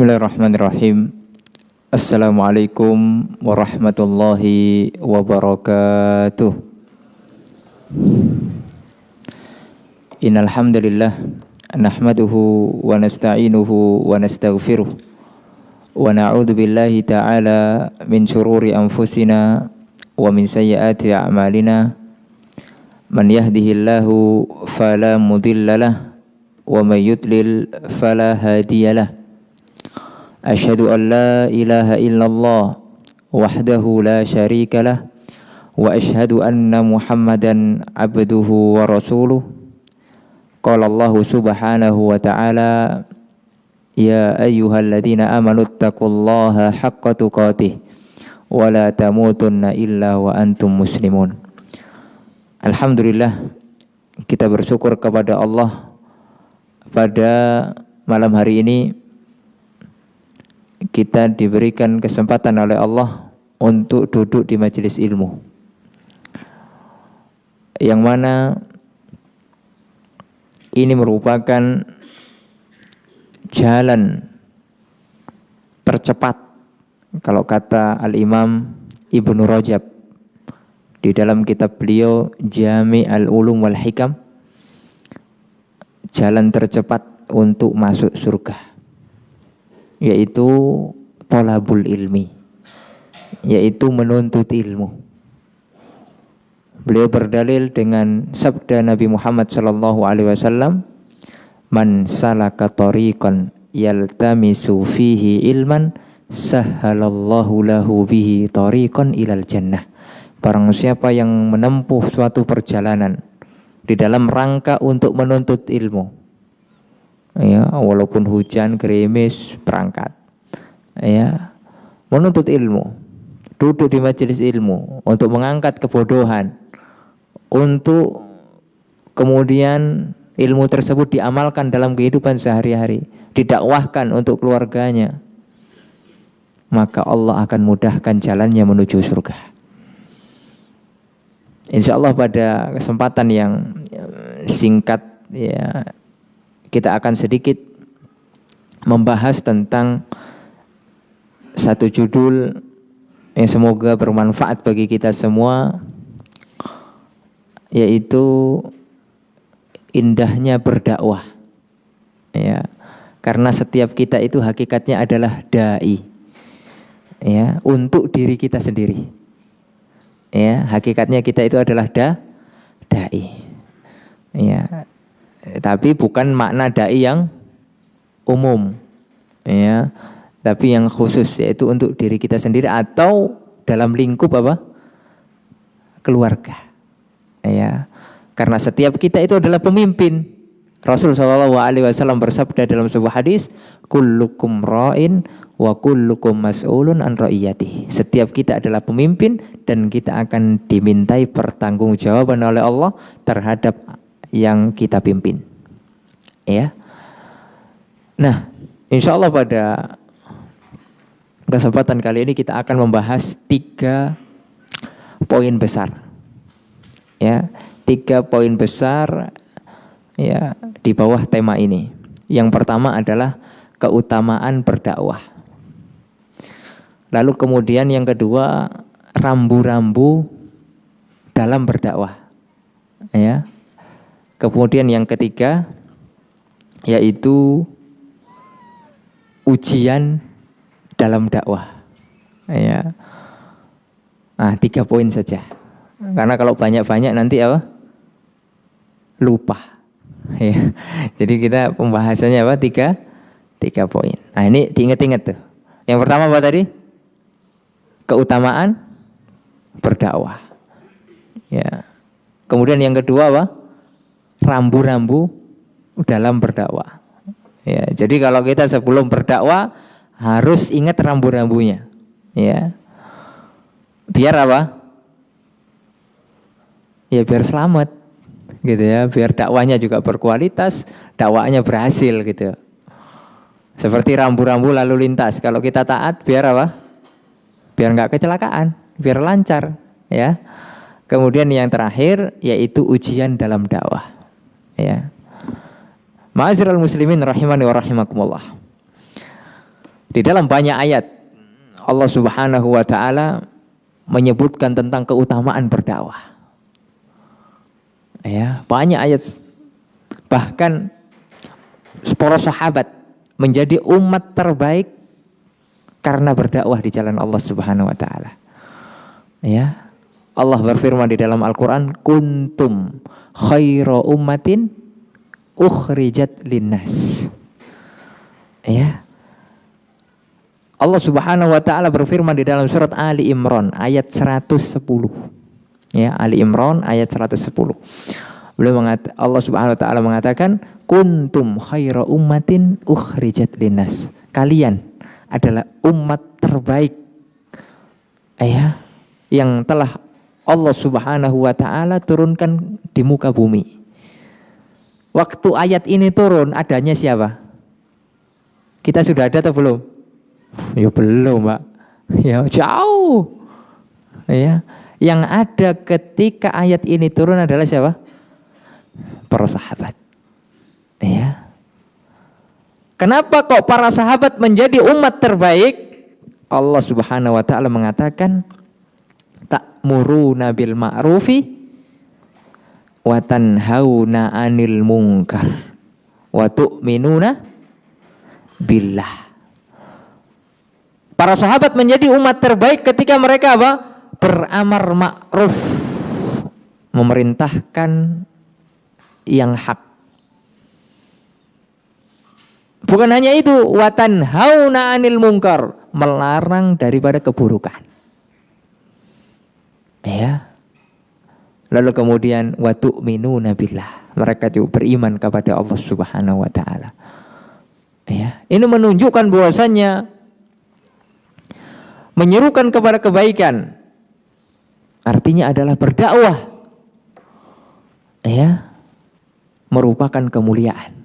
Bismillahirrahmanirrahim. Assalamualaikum warahmatullahi wabarakatuh. Innal hamdalillah nahmaduhu wa nasta'inuhu wa nastaghfiruh wa na'udzu billahi ta'ala min shururi anfusina wa min sayyiati a'malina. Man yahdihillahu fala mudhillalah wa may yudlil fala hadiyalah. Asyhadu an la ilaha illallah wahdahu la syarika lah wa asyhadu anna Muhammadan abduhu wa rasuluh. Qala Allah subhanahu wa ta'ala, ya ayyuhalladzina amanu taqullaha haqqa tuqatih wa la tamutunna illa wa antum muslimun. Alhamdulillah, kita bersyukur kepada Allah pada malam hari ini kita diberikan kesempatan oleh Allah untuk duduk di majelis ilmu, yang mana ini merupakan jalan tercepat kalau kata Al-Imam Ibnu Rajab di dalam kitab beliau Jami' al-Ulum wal Hikam, jalan tercepat untuk masuk surga, yaitu thalabul ilmi, yaitu menuntut ilmu. Beliau berdalil dengan sabda Nabi Muhammad sallallahu alaihi wasallam, man salaka tariqan yaltamisu fihi ilman sahhalallahu lahu bihi tariqan ilal jannah. Barang siapa yang menempuh suatu perjalanan di dalam rangka untuk menuntut ilmu, ya, walaupun hujan, gerimis, berangkat, ya, menuntut ilmu, duduk di majelis ilmu untuk mengangkat kebodohan, untuk kemudian ilmu tersebut diamalkan dalam kehidupan sehari-hari, didakwahkan untuk keluarganya, maka Allah akan mudahkan jalannya menuju surga. Insya Allah pada kesempatan yang singkat, ya, kita akan sedikit membahas tentang satu judul yang semoga bermanfaat bagi kita semua, yaitu indahnya berdakwah. Ya, karena setiap kita itu hakikatnya adalah dai, ya, untuk diri kita sendiri. Ya, hakikatnya kita itu adalah dai. Ya, tapi bukan makna dai yang umum, ya, tapi yang khusus, yaitu untuk diri kita sendiri atau dalam lingkup apa? Keluarga. Ya, karena setiap kita itu adalah pemimpin. Rasul SAW bersabda dalam sebuah hadis, kullukum ra'in wa kullukum mas'ulun an ra'iyatihi. Setiap kita adalah pemimpin dan kita akan dimintai pertanggungjawaban oleh Allah terhadap yang kita pimpin. Ya. Nah, insya Allah pada kesempatan kali ini kita akan membahas 3 poin besar. Ya, 3 poin besar, ya, di bawah tema ini. Yang pertama adalah keutamaan berdakwah. Lalu kemudian yang kedua, rambu-rambu dalam berdakwah. Ya. Kemudian yang ketiga, yaitu ujian dalam dakwah. Ya. Nah, 3 poin saja. Karena kalau banyak-banyak nanti apa? Lupa. Ya. Jadi kita pembahasannya apa? 3 poin. Nah, ini diingat-ingat tuh. Yang pertama apa tadi? Keutamaan berdakwah. Ya. Kemudian yang kedua apa? Rambu-rambu dalam berdakwah. Ya, jadi kalau kita sebelum berdakwah harus ingat rambu-rambunya. Ya. Biar apa? Ya biar selamat, gitu ya. Biar dakwahnya juga berkualitas, dakwahnya berhasil, gitu. Seperti rambu-rambu lalu lintas. Kalau kita taat, biar apa? Biar nggak kecelakaan, biar lancar, ya. Kemudian yang terakhir yaitu ujian dalam dakwah. Ya. Ma'asyiral muslimin rahimani wa rahimakumullah. Di dalam banyak ayat Allah Subhanahu wa taala menyebutkan tentang keutamaan berdakwah. Ya, banyak ayat. Bahkan para sahabat menjadi umat terbaik karena berdakwah di jalan Allah Subhanahu wa taala. Ya. Allah berfirman di dalam Al-Qur'an, "Kuntum khaira ummatin ukhrijat linnas." Ya. Allah Subhanahu wa taala berfirman di dalam surat Ali Imran ayat 110. Ya, Ali Imran ayat 110. Allah Subhanahu wa taala mengatakan, "Kuntum khaira ummatin ukhrijat linnas." Kalian adalah umat terbaik ya, yang telah Allah Subhanahu wa taala turunkan di muka bumi. Waktu ayat ini turun adanya siapa? Kita sudah ada atau belum? Ya belum, Pak. Ya jauh. Ya, yang ada ketika ayat ini turun adalah siapa? Para sahabat. Ya. Kenapa kok para sahabat menjadi umat terbaik? Allah Subhanahu wa taala mengatakan, ta'muruna bil ma'rufi wa tanhauna 'anil munkar wa tu'minuna billah. Para sahabat menjadi umat terbaik ketika mereka apa? Beramar ma'ruf, memerintahkan yang hak. Bukan hanya itu, wa tanhauna 'anil munkar, melarang daripada keburukan. Ya. Lalu kemudian wa tu'minuna billah, mereka juga beriman kepada Allah Subhanahu wa taala. Ya. Ini menunjukkan bahwasannya menyerukan kepada kebaikan artinya adalah berdakwah. Ya. Merupakan kemuliaan.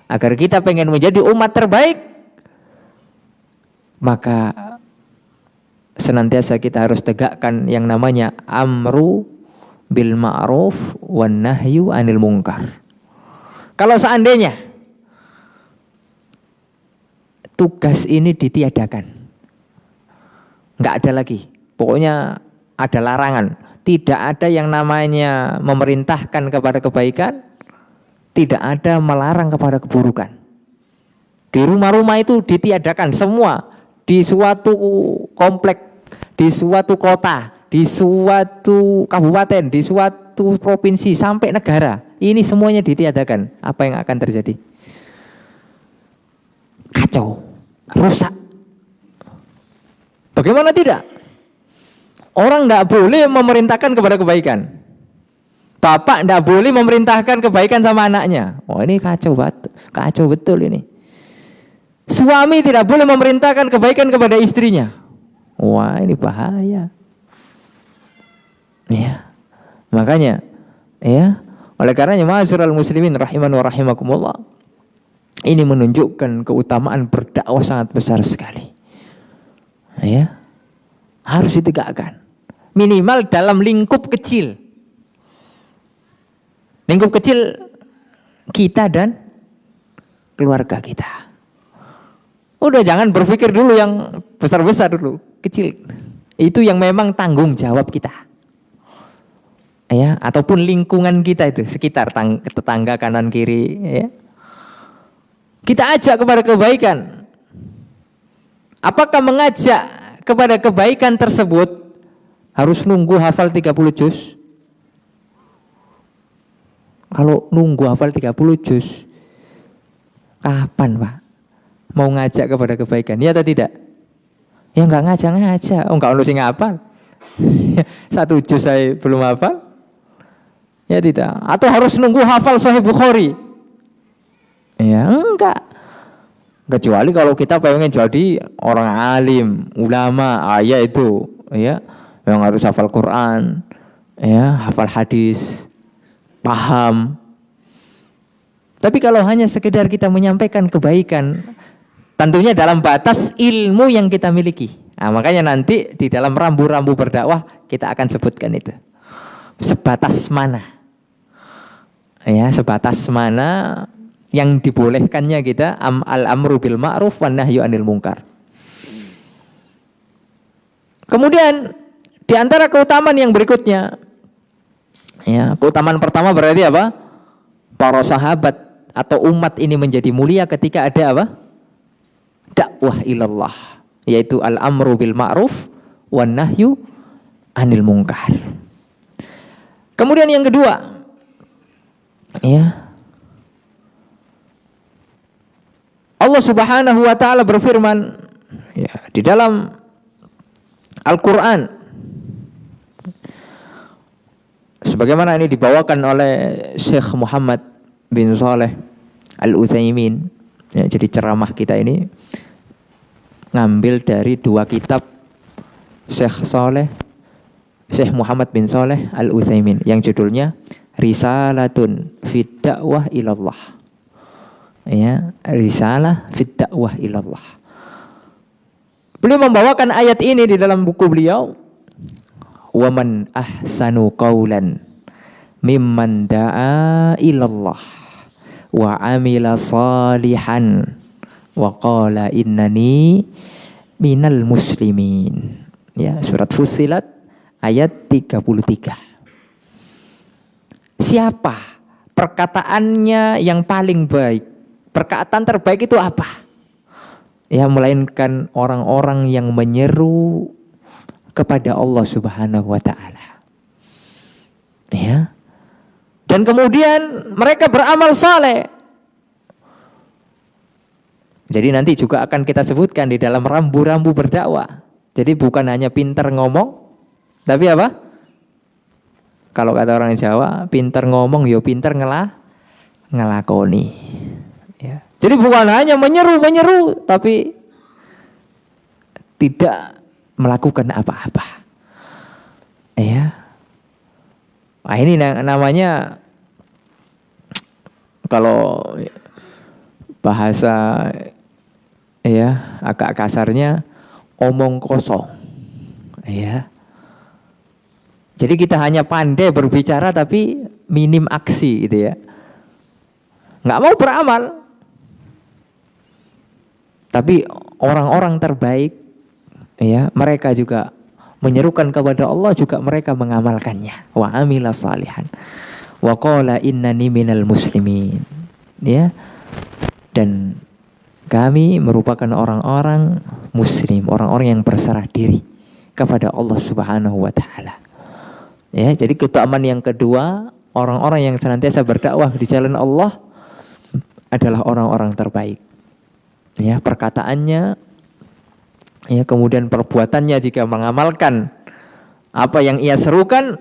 Agar kita pengen menjadi umat terbaik, maka senantiasa kita harus tegakkan yang namanya amru bil ma'ruf wan nahyu 'anil munkar. Kalau seandainya tugas ini ditiadakan, nggak ada lagi, pokoknya ada larangan, tidak ada yang namanya memerintahkan kepada kebaikan, tidak ada melarang kepada keburukan. Di rumah-rumah itu ditiadakan semua, di suatu komplek, di suatu kota, di suatu kabupaten, di suatu provinsi sampai negara, ini semuanya ditiadakan. Apa yang akan terjadi? Kacau, rusak. Bagaimana tidak? Orang tidak boleh memerintahkan kepada kebaikan. Bapak tidak boleh memerintahkan kebaikan sama anaknya. Oh, ini kacau betul ini. Suami tidak boleh memerintahkan kebaikan kepada istrinya. Wah, ini bahaya. Ya. Makanya, ya, oleh karenanya ma'asyiral muslimin rahiman wa rahimakumullah, ini menunjukkan keutamaan berdakwah sangat besar sekali. Ya. Harus ditegakkan. Minimal dalam lingkup kecil. Lingkup kecil kita dan keluarga kita. Udah jangan berpikir dulu yang besar-besar dulu, kecil. Itu yang memang tanggung jawab kita. Ya, ataupun lingkungan kita itu, sekitar tetangga kanan kiri, ya. Kita ajak kepada kebaikan. Apakah mengajak kepada kebaikan tersebut harus nunggu hafal 30 juz? Kalau nunggu hafal 30 juz, kapan Pak mau ngajak kepada kebaikan? Ya atau tidak? Ya enggak ngajak. Oh enggak ono sing hafal. 1 juz saya belum hafal. Ya tidak. Atau harus nunggu hafal Sahih Bukhari? Ya enggak. Kecuali kalau kita pengen jadi orang alim, ulama, ya itu, ya, yang harus hafal Quran, ya, hafal hadis, paham. Tapi kalau hanya sekedar kita menyampaikan kebaikan, tentunya dalam batas ilmu yang kita miliki. Nah, makanya nanti di dalam rambu-rambu berdakwah kita akan sebutkan itu. Sebatas mana? Ya, sebatas mana yang dibolehkannya kita al-amru bil ma'ruf wan nahyu anil munkar. Kemudian di antara keutamaan yang berikutnya, ya, keutamaan pertama berarti apa? Para sahabat atau umat ini menjadi mulia ketika ada apa? Dakwah ilallah, yaitu al-amru bil ma'ruf wan nahyu anil munkar. Kemudian yang kedua, ya, Allah Subhanahu wa taala berfirman, ya, di dalam Al-Qur'an sebagaimana ini dibawakan oleh Syekh Muhammad bin Shalih Al-Utsaimin. Ya, jadi ceramah kita ini ngambil dari dua kitab Syekh Muhammad bin Shalih Al-Utsaimin yang judulnya Risalatun fid Da'wah ilallah. Ya, risalah fit dakwah ilallah. Beliau membawakan ayat ini di dalam buku beliau, wa man ahsanu qaulan mimman da'a ilallah wa amila salihan wa qala innani minal muslimin. Ya, surat Fussilat ayat 33. Siapa perkataannya yang paling baik? Perkataan terbaik itu apa? Ya, melainkan orang-orang yang menyeru kepada Allah Subhanahu wa taala. Ya. Dan kemudian mereka beramal saleh. Jadi nanti juga akan kita sebutkan di dalam rambu-rambu berdakwah. Jadi bukan hanya pintar ngomong, tapi apa? Kalau kata orang Jawa, pintar ngomong yo pintar ngelakoni. Ya. Jadi bukan hanya menyeru, tapi tidak melakukan apa-apa. Ya. Nah, ini namanya kalau bahasa ya agak kasarnya omong kosong. Ya. Jadi kita hanya pandai berbicara tapi minim aksi gitu ya. Nggak mau beramal. Tapi orang-orang terbaik, ya, mereka juga menyerukan kepada Allah, juga mereka mengamalkannya. Wa amila salihan. Wa qala innani minal muslimin. Ya. Dan kami merupakan orang-orang muslim, orang-orang yang berserah diri kepada Allah Subhanahu wa taala. Ya, jadi keutamaan yang kedua, orang-orang yang senantiasa berdakwah di jalan Allah adalah orang-orang terbaik. Ya, perkataannya, ya, kemudian perbuatannya jika mengamalkan apa yang ia serukan,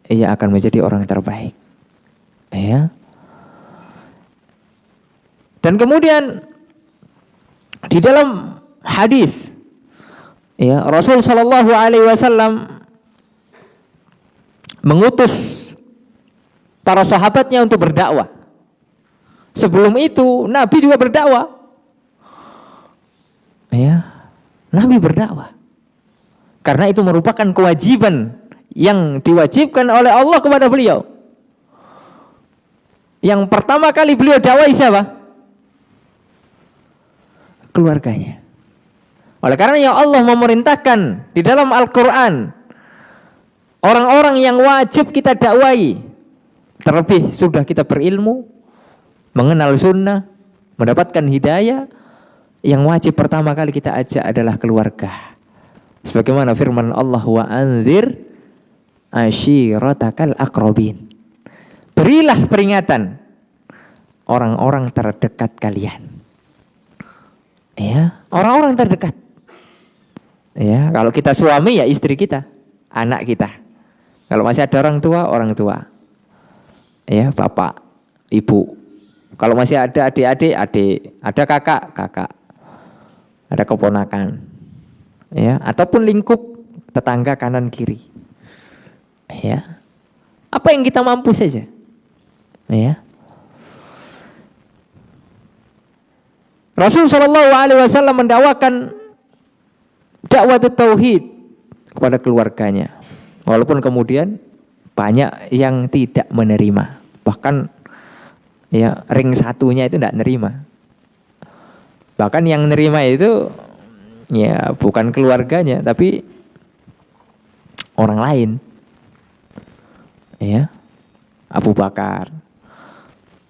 ia akan menjadi orang terbaik. Ya. Dan kemudian di dalam hadis, ya, Rasul Shallallahu Alaihi Wasallam mengutus para sahabatnya untuk berdakwah. Sebelum itu Nabi juga berdakwah. Ya, Nabi berdakwah. Karena itu merupakan kewajiban yang diwajibkan oleh Allah kepada beliau. Yang pertama kali beliau dakwai siapa? Keluarganya. Oleh karena ya Allah memerintahkan di dalam Al-Quran orang-orang yang wajib kita dakwai. Terlebih sudah kita berilmu, mengenal sunnah, mendapatkan hidayah, yang wajib pertama kali kita ajak adalah keluarga. Sebagaimana firman Allah, wa anzir ashiratakal aqrabin. Berilah peringatan orang-orang terdekat kalian. Ya, orang-orang terdekat. Ya, kalau kita suami ya istri kita, anak kita. Kalau masih ada orang tua. Ya, bapak, ibu. Kalau masih ada adik-adik, adik, ada kakak. Ada keponakan, ya, ataupun lingkup tetangga kanan kiri, ya, apa yang kita mampu saja, ya. Rasul Shallallahu Alaihi Wasallam mendakwakan dakwah tauhid kepada keluarganya, walaupun kemudian banyak yang tidak menerima, bahkan Ya, ring satunya itu tidak nerima. Bahkan yang nerima itu ya bukan keluarganya, tapi orang lain. Ya, Abu Bakar.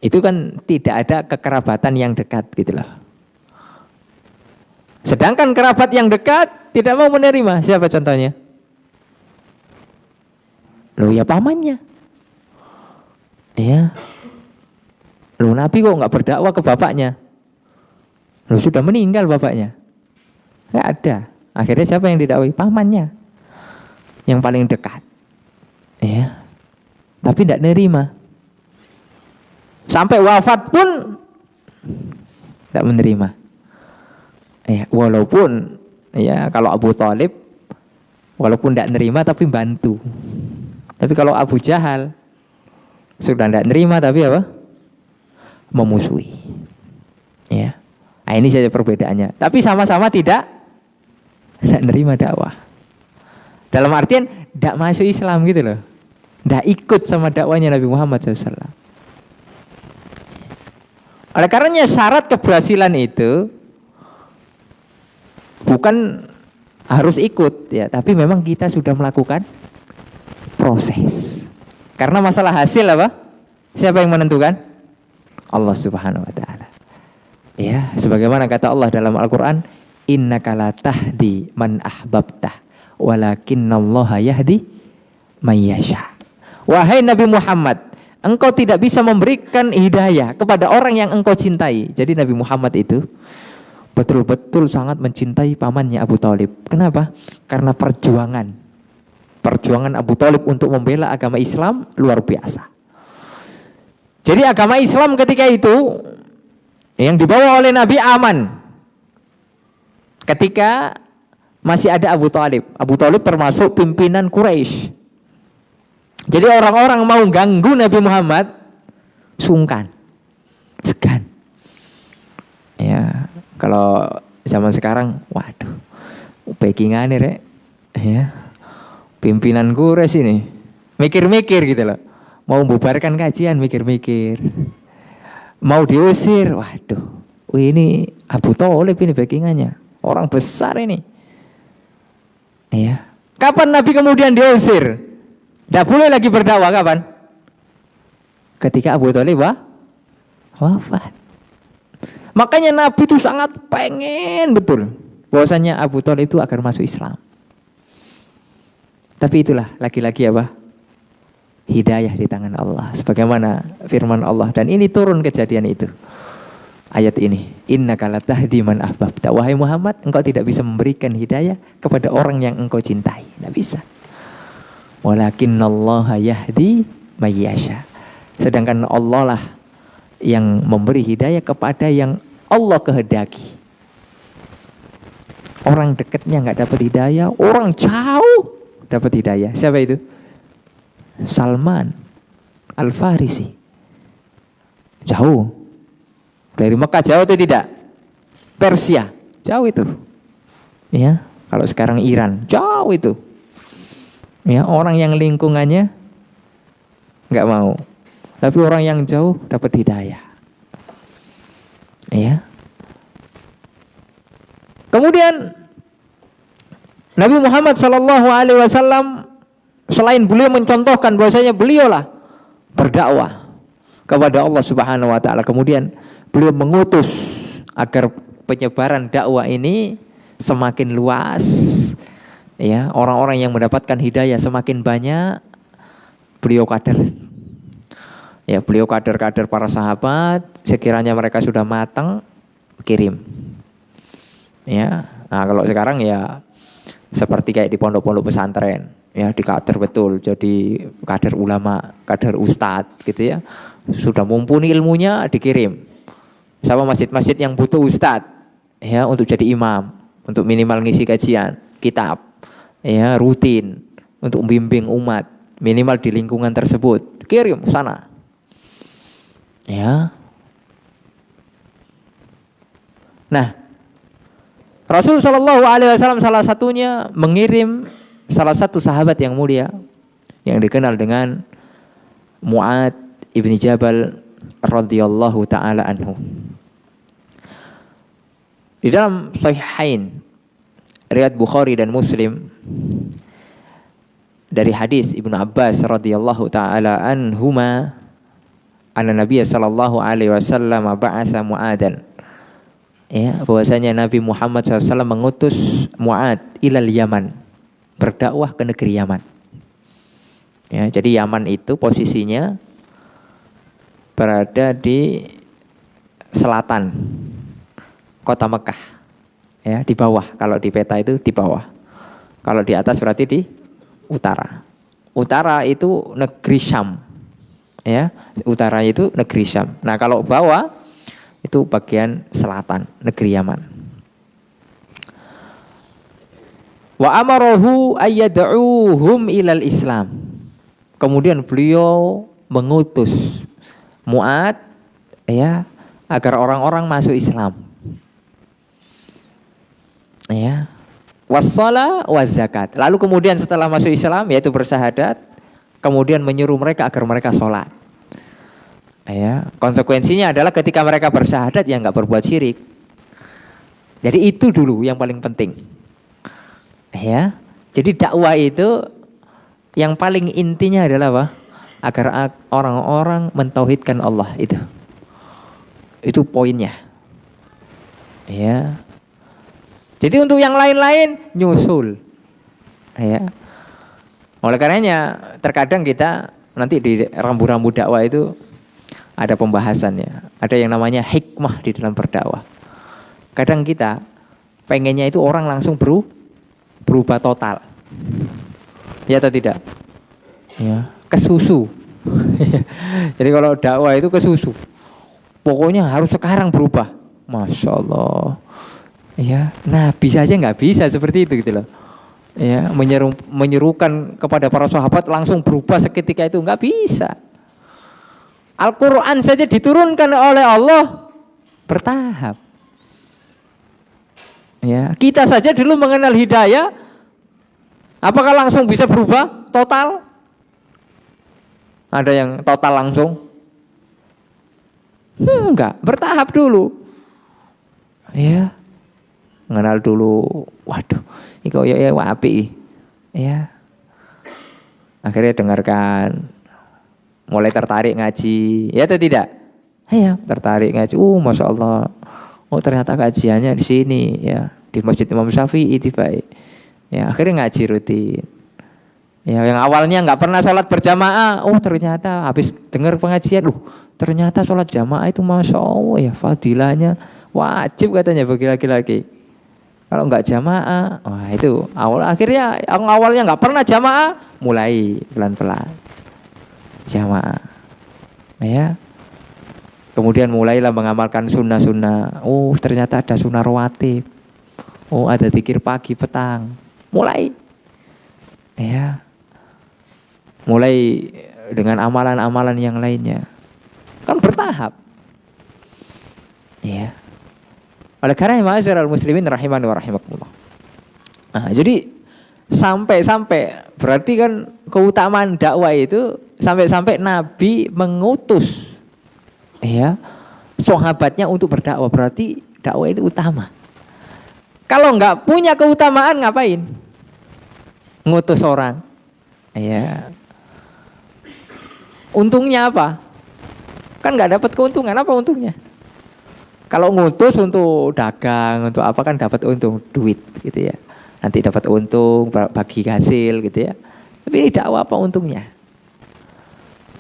Itu kan tidak ada kekerabatan yang dekat gitu loh. Sedangkan kerabat yang dekat tidak mau menerima. Siapa contohnya? Loh ya pamannya. Ya. Loh Nabi kok nggak berdakwah ke bapaknya? Loh sudah meninggal bapaknya. Nggak ada. Akhirnya siapa yang didakwai? Pamannya. Yang paling dekat. Ya. Tapi tidak nerima. Sampai wafat pun tidak menerima. Ya, walaupun ya kalau Abu Thalib walaupun tidak nerima tapi bantu. Tapi kalau Abu Jahal sudah tidak nerima tapi apa? Memusuhi. Ya. Nah, ini saja perbedaannya. Tapi sama-sama tidak nerima dakwah. Dalam artian tidak masuk Islam gitu loh. Tidak ikut sama dakwanya Nabi Muhammad SAW. Oleh karenanya syarat keberhasilan itu bukan harus ikut ya, tapi memang kita sudah melakukan proses. Karena masalah hasil apa? Siapa yang menentukan? Allah Subhanahu wa taala. Ya, sebagaimana kata Allah dalam Al-Qur'an, innaka la tahdi man ahbabta, walakinnallaha yahdi may yasha. Wahai Nabi Muhammad, engkau tidak bisa memberikan hidayah kepada orang yang engkau cintai. Jadi Nabi Muhammad itu betul-betul sangat mencintai pamannya Abu Thalib. Kenapa? Karena perjuangan Abu Thalib untuk membela agama Islam luar biasa. Jadi agama Islam ketika itu yang dibawa oleh Nabi aman. Ketika masih ada Abu Thalib. Abu Thalib termasuk pimpinan Quraisy. Jadi orang-orang mau ganggu Nabi Muhammad sungkan, segan. Ya, kalau zaman sekarang, waduh, backingannya rek, ya, pimpinan Quraisy ini mikir-mikir gitu loh, mau bubarkan kajian mikir-mikir, mau diusir, waduh, ini Abu Thalib ini backingannya, orang besar ini, ya. Kapan Nabi kemudian diusir? Tidak boleh lagi berdakwah kapan? Ketika Abu Thalib wafat. Makanya Nabi itu sangat pengen betul bahwasanya Abu Thalib itu agar masuk Islam. Tapi itulah lagi-lagi apa? Hidayah di tangan Allah. Sebagaimana firman Allah. Dan ini turun kejadian itu. Ayat ini. Innaka latahdi man ahbabta. Wahai Muhammad, engkau tidak bisa memberikan hidayah kepada orang yang engkau cintai. Tidak bisa. Walakinnallaha yahdi may yasha. Sedangkan Allah lah yang memberi hidayah kepada yang Allah kehendaki. Orang dekatnya nggak dapat hidayah, orang jauh dapat hidayah. Siapa itu? Salman Al-Farisi. Jauh. Dari Mekah jauh atau tidak? Persia, jauh itu. Ya, kalau sekarang Iran, jauh itu. Ya, orang yang lingkungannya nggak mau, tapi orang yang jauh dapat hidayah. Ya. Kemudian Nabi Muhammad SAW selain beliau mencontohkan bahwasanya beliaulah berdakwah kepada Allah Subhanahu Wa Taala, kemudian beliau mengutus agar penyebaran dakwah ini semakin luas. Ya, orang-orang yang mendapatkan hidayah semakin banyak. Beliau kader. Ya, beliau kader-kader para sahabat, sekiranya mereka sudah matang, kirim. Ya. Nah, kalau sekarang ya seperti kayak di pondok-pondok pesantren, ya dikader betul, jadi kader ulama, kader ustadz gitu ya. Sudah mumpuni ilmunya dikirim. Sama masjid-masjid yang butuh ustadz ya untuk jadi imam, untuk minimal ngisi kajian, kitab. Ya, rutin untuk membimbing umat minimal di lingkungan tersebut, kirim sana. Ya. Nah, Rasul Shallallahu Alaihi Wasallam salah satunya mengirim salah satu sahabat yang mulia yang dikenal dengan Mu'ad ibni Jabal radhiyallahu taala anhu. Di dalam Sahihain riwayat Bukhari dan Muslim dari hadis Ibnu Abbas radhiyallahu taala anhuma, anna Nabi sallallahu alaihi wasallam ba'atsa Mu'adan. Ya, bahwasanya Nabi Muhammad SAW mengutus Mu'ad ilal Yaman, berdakwah ke negeri Yaman. Ya, jadi Yaman itu posisinya berada di selatan kota Mekah, ya, di bawah. Kalau di peta itu di bawah. Kalau di atas berarti di utara. Utara itu negeri Syam, ya. Utara itu negeri Syam. Nah, kalau bawah itu bagian selatan negeri Yaman. Wa amarahu ayyad'uhum ilal Islam. Kemudian beliau mengutus Mu'ad, ya, agar orang-orang masuk Islam. Ya. Wassalah wazzakat. Lalu kemudian setelah masuk Islam, yaitu bersyahadat, kemudian menyuruh mereka agar mereka sholat. Ya. Konsekuensinya adalah ketika mereka bersyahadat ya nggak berbuat syirik. Jadi itu dulu yang paling penting. Ya. Jadi dakwah itu yang paling intinya adalah apa? Agar orang-orang mentauhidkan Allah itu. Itu poinnya. Ya. Jadi untuk yang lain-lain nyusul. Ya. Oleh karenanya terkadang kita nanti di rambu-rambu dakwah itu ada pembahasannya. Ada yang namanya hikmah di dalam berdakwah. Kadang kita pengennya itu orang langsung berubah total. Ya atau tidak? Ya, kesusu. Jadi kalau dakwah itu kesusu. Pokoknya harus sekarang berubah. Masya Allah. Ya, Nabi saja nggak bisa seperti itu gitu loh. Ya, menyerukan kepada para sahabat langsung berubah seketika itu nggak bisa. Al-Quran saja diturunkan oleh Allah bertahap. Ya, kita saja dulu mengenal hidayah, apakah langsung bisa berubah total? Ada yang total langsung? Enggak, bertahap dulu. Ya. Mengenal dulu, waduh, ini kok ya wapi, ya. Akhirnya dengarkan, mulai tertarik ngaji, ya atau tidak? Ya, tertarik ngaji. Masya Allah, ternyata kajiannya di sini, ya, di Masjid Imam Syafi'i itu baik. Ya, akhirnya ngaji rutin. Ya, yang awalnya nggak pernah sholat berjamaah, ternyata habis dengar pengajian, ternyata sholat jamaah itu Masya Allah ya, fadilahnya wajib katanya bagi laki-laki. Kalau nggak jamaah, wah itu akhirnya yang awalnya nggak pernah jamaah, mulai pelan-pelan jamaah, ya. Kemudian mulailah mengamalkan sunnah-sunnah. Ternyata ada sunnah rawatib. Ada zikir pagi petang. Mulai, ya. Mulai dengan amalan-amalan yang lainnya. Kan bertahap, ya. Oleh karena ma'asyiral muslimin rahimani wa rahimakumullah. Nah, jadi sampai berarti kan keutamaan dakwah itu sampai Nabi mengutus, ya, sahabatnya untuk berdakwah, berarti dakwah itu utama. Kalau nggak punya keutamaan ngapain? Ngutus orang. Ya. Untungnya apa? Kan nggak dapat keuntungan, apa untungnya? Kalau ngutus untuk dagang, untuk apa kan dapat untung, duit gitu ya. Nanti dapat untung, bagi hasil gitu ya. Tapi ini dakwah apa untungnya?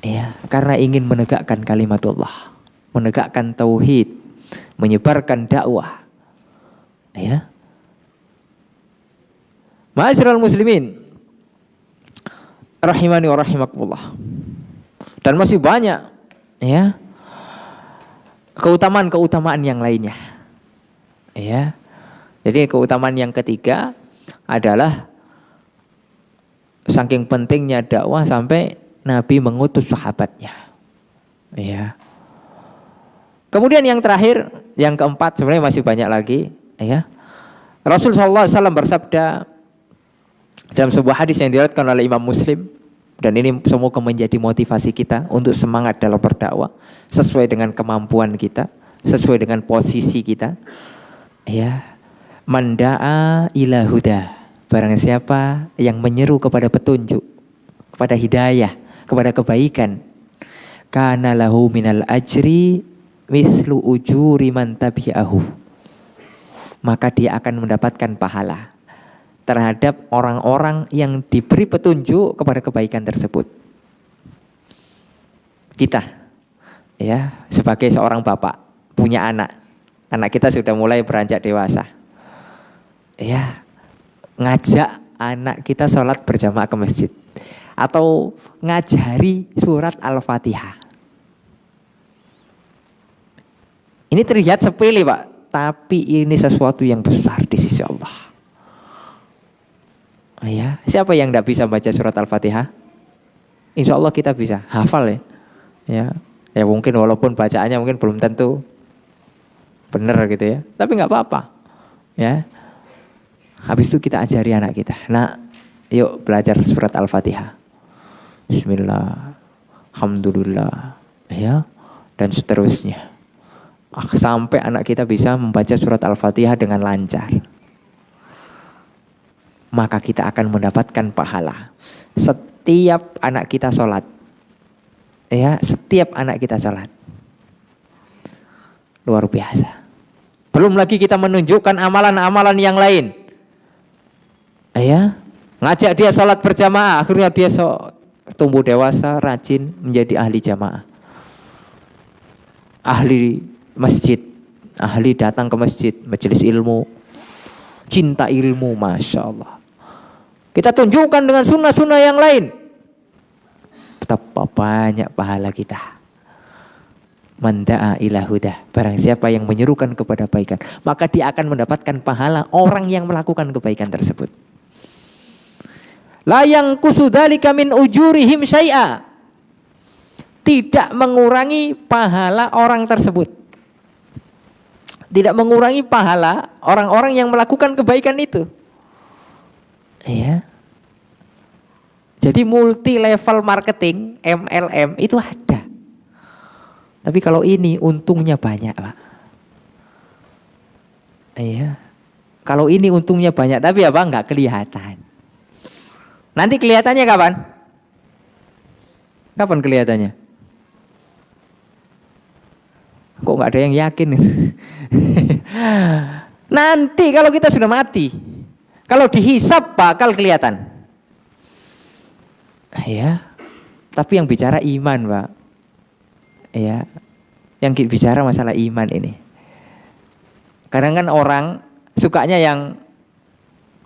Ya, karena ingin menegakkan kalimatullah, menegakkan tauhid, menyebarkan dakwah. Ya. Ma'asyiral muslimin rahimani wa rahimakumullah. Dan masih banyak, ya, keutamaan yang lainnya. Ya. Jadi keutamaan yang ketiga adalah saking pentingnya dakwah sampai Nabi mengutus sahabatnya. Ya. Kemudian yang terakhir, yang keempat, sebenarnya masih banyak lagi, ya. Rasul sallallahu alaihi wasallam bersabda dalam sebuah hadis yang diriwayatkan oleh Imam Muslim Dan ini semoga menjadi motivasi kita untuk semangat dalam berdakwah sesuai dengan kemampuan kita, sesuai dengan posisi kita. Ya, man da'a ila huda, barang siapa yang menyeru kepada petunjuk, kepada hidayah, kepada kebaikan, kana lahu minal ajri mithlu ujuri man tabi'ahu, maka dia akan mendapatkan pahala terhadap orang-orang yang diberi petunjuk kepada kebaikan tersebut. Kita, ya, sebagai seorang bapak punya anak kita sudah mulai beranjak dewasa, ya, ngajak anak kita sholat berjamaah ke masjid atau ngajari surat Al-Fatihah. Ini terlihat sepele, Pak, tapi ini sesuatu yang besar di sisi Allah. Ya, siapa yang tidak bisa baca surat Al-Fatihah? Insya Allah kita bisa hafal, ya. Ya mungkin walaupun bacaannya mungkin belum tentu benar gitu ya, tapi nggak apa-apa, ya. Habis itu kita ajari anak kita, nah, yuk belajar surat Al-Fatihah. Bismillah, Alhamdulillah, ya, dan seterusnya. Sampai anak kita bisa membaca surat Al-Fatihah dengan lancar. Maka kita akan mendapatkan pahala. Setiap anak kita sholat, ya, setiap anak kita sholat, luar biasa. Belum lagi kita menunjukkan amalan-amalan yang lain, ya, ngajak dia sholat berjamaah, akhirnya dia tumbuh dewasa, rajin, menjadi ahli jamaah, ahli masjid, ahli datang ke masjid, majelis ilmu, cinta ilmu, Masya Allah. Kita tunjukkan dengan sunnah-sunnah yang lain, betapa banyak pahala kita. Man da'a ila huda, barang siapa yang menyerukan kepada kebaikan, maka dia akan mendapatkan pahala orang yang melakukan kebaikan tersebut. La yanqusu dzalika min ujurihim syai'a, tidak mengurangi pahala orang tersebut, tidak mengurangi pahala orang-orang yang melakukan kebaikan itu. Ya. Jadi multi level marketing, MLM itu ada. Tapi kalau ini untungnya banyak, Pak. Iya. Kalau ini untungnya banyak, tapi apa? Enggak kelihatan. Nanti kelihatannya kapan? Kapan kelihatannya? Kok nggak ada yang yakin? Nanti kalau kita sudah mati. Kalau dihisap bakal kelihatan. Ya, tapi yang bicara iman, Pak. Ya, yang bicara masalah iman ini. Kadang kan orang sukanya yang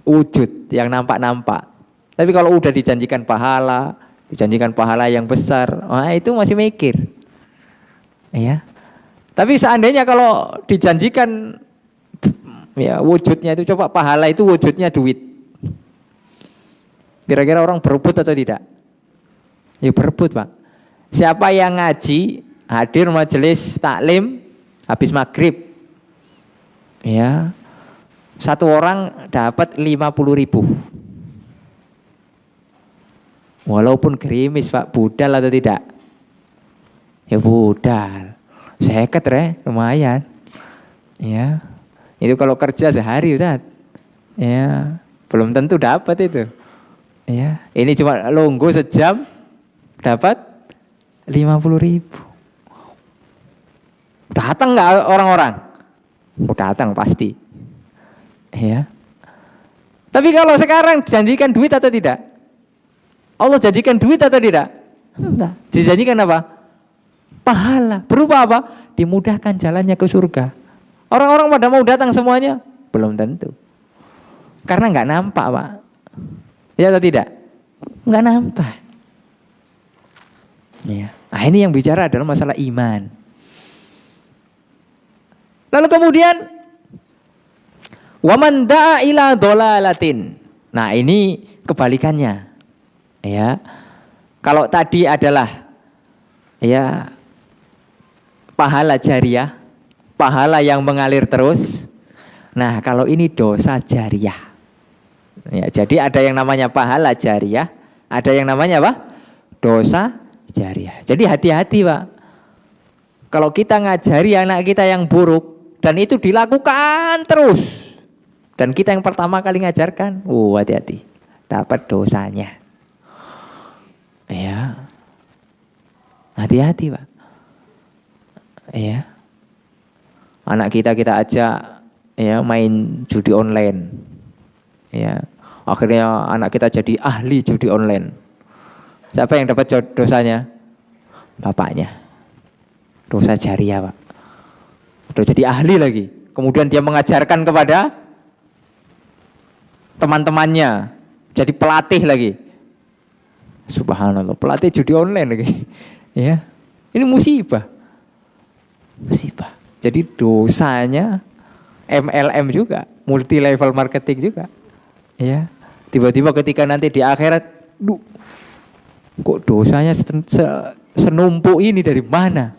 wujud, yang nampak-nampak. Tapi kalau udah dijanjikan pahala yang besar, wah itu masih mikir. Ya. Tapi seandainya kalau dijanjikan, ya wujudnya itu, coba pahala itu wujudnya duit, kira-kira orang berebut atau tidak? Ya berebut, Pak. Siapa yang ngaji, hadir majelis taklim habis maghrib, ya, satu orang dapat 50.000. Walaupun gerimis, Pak, budal atau tidak? Ya budal, seket lumayan, ya. Itu kalau kerja sehari, Ustaz, ya, belum tentu dapat itu. Ya, ini cuma longgo sejam dapat 50.000. Datang nggak orang-orang? Oh, datang pasti. Ya. Tapi kalau sekarang dijanjikan duit atau tidak? Allah janjikan duit atau tidak? Enggak. Dijanjikan apa? Pahala. Berupa apa? Dimudahkan jalannya ke surga. Orang-orang pada mau datang semuanya? Belum tentu. Karena nggak nampak, Pak. Ya atau tidak? Nggak nampak. Ya. Nah, ini yang bicara adalah masalah iman. Lalu kemudian waman da'a ila dhalalatin. Nah, ini kebalikannya. Ya. Kalau tadi adalah ya pahala jariah, pahala yang mengalir terus. Nah, kalau ini dosa jariah. Ya, jadi ada yang namanya pahala jariah, ada yang namanya apa? dosa jariah. Jadi hati-hati Pak. Kalau kita ngajari anak kita yang buruk dan itu dilakukan terus, dan kita yang pertama kali ngajarkan, hati-hati, dapat dosanya. Ya, hati-hati Pak. Ya, anak kita ajak ya main judi online. Ya, akhirnya anak kita jadi ahli judi online. Siapa yang dapat dosanya? Bapaknya. Dosa jariah Pak. Udah jadi ahli lagi. Kemudian dia mengajarkan kepada teman-temannya. Jadi pelatih lagi. Subhanallah, pelatih judi online lagi. Ya, ini musibah. Musibah. Jadi dosanya MLM juga, multi level marketing juga. Ya, tiba-tiba ketika nanti di akhirat, kok dosanya senumpuk ini dari mana?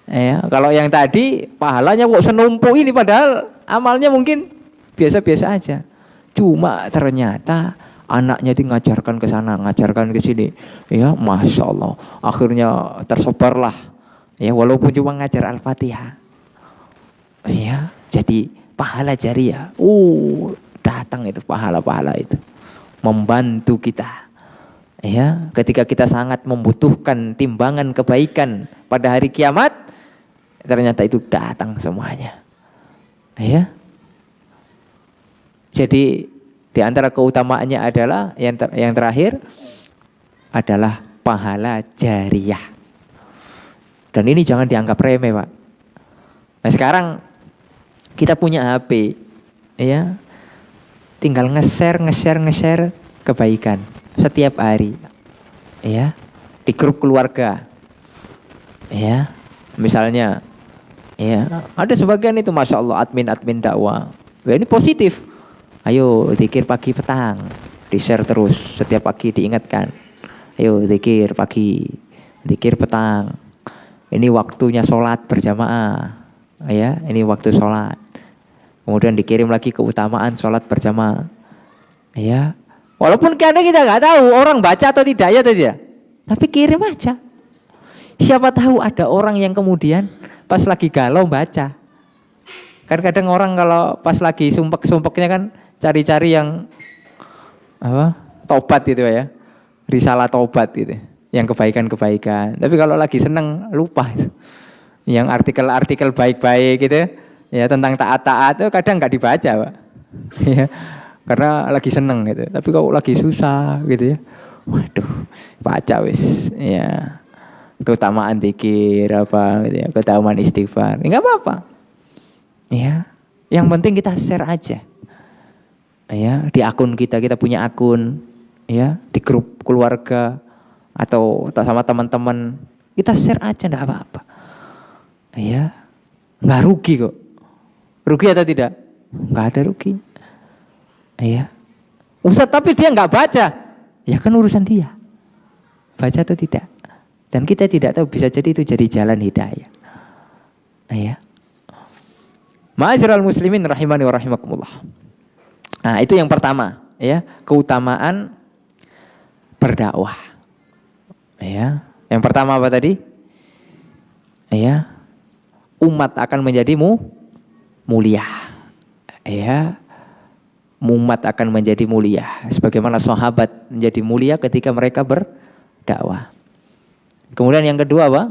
Ya, kalau yang tadi pahalanya kok senumpuk ini, padahal amalnya mungkin biasa-biasa aja. Cuma ternyata anaknya itu ngajarkan ke sana, ngajarkan ke sini. Ya, Masya Allah. Akhirnya tersebarlah. Ya, walaupun cuma ngajar Al-Fatihah. Ya, jadi pahala jariah. Datang itu pahala-pahala itu. Membantu kita. Ya, ketika kita sangat membutuhkan timbangan kebaikan pada hari kiamat, ternyata itu datang semuanya. Ya. Jadi di antara keutamaannya adalah yang terakhir adalah pahala jariah. Dan ini jangan dianggap remeh, Pak. Nah, sekarang kita punya HP, ya. Tinggal nge-share kebaikan setiap hari. Ya. Di grup keluarga. Ya. Misalnya, ya, ada sebagian itu Masya Allah admin dakwah. Ya, ini positif. Ayo zikir pagi petang, di-share terus setiap pagi diingatkan. Ayo zikir pagi, zikir petang. Ini waktunya sholat berjamaah. Ya, ini waktu sholat. Kemudian dikirim lagi keutamaan sholat berjamaah. Ya, walaupun kadang kita nggak tahu orang baca atau tidak ya tidak. Tapi kirim aja. Siapa tahu ada orang yang kemudian pas lagi galau baca. Kan kadang orang kalau pas lagi sumpek-sumpeknya kan cari-cari yang tobat gitu ya. Risalah tobat gitu. Yang kebaikan-kebaikan. Tapi kalau lagi seneng lupa itu. Yang artikel-artikel baik-baik gitu ya, tentang taat-taat itu kadang nggak dibaca, Pak. Ya, karena lagi seneng gitu. Tapi kalau lagi susah gitu ya. Waduh, baca wis. Ya. Keutamaan zikir apa gitu ya, keutamaan istighfar. Enggak apa-apa. Ya. Yang penting kita share aja. Ya, di akun kita punya akun ya, di grup keluarga atau sama teman-teman. Kita share aja enggak apa-apa. Ya. Enggak rugi kok. Rugi atau tidak? Enggak ada rugi. Ya. Ustaz, tapi dia enggak baca. Ya kan urusan dia. Baca atau tidak? Dan kita tidak tahu, bisa jadi itu jadi jalan hidayah. Ya. Ma'asyiral muslimin rahimani wa rahimakumullah. Nah, itu yang pertama, ya, keutamaan berdakwah. Ya. Yang pertama apa tadi? Ya. Umat akan menjadi mulia. Ya. Umat akan menjadi mulia sebagaimana sahabat menjadi mulia ketika mereka berdakwah. Kemudian yang kedua apa?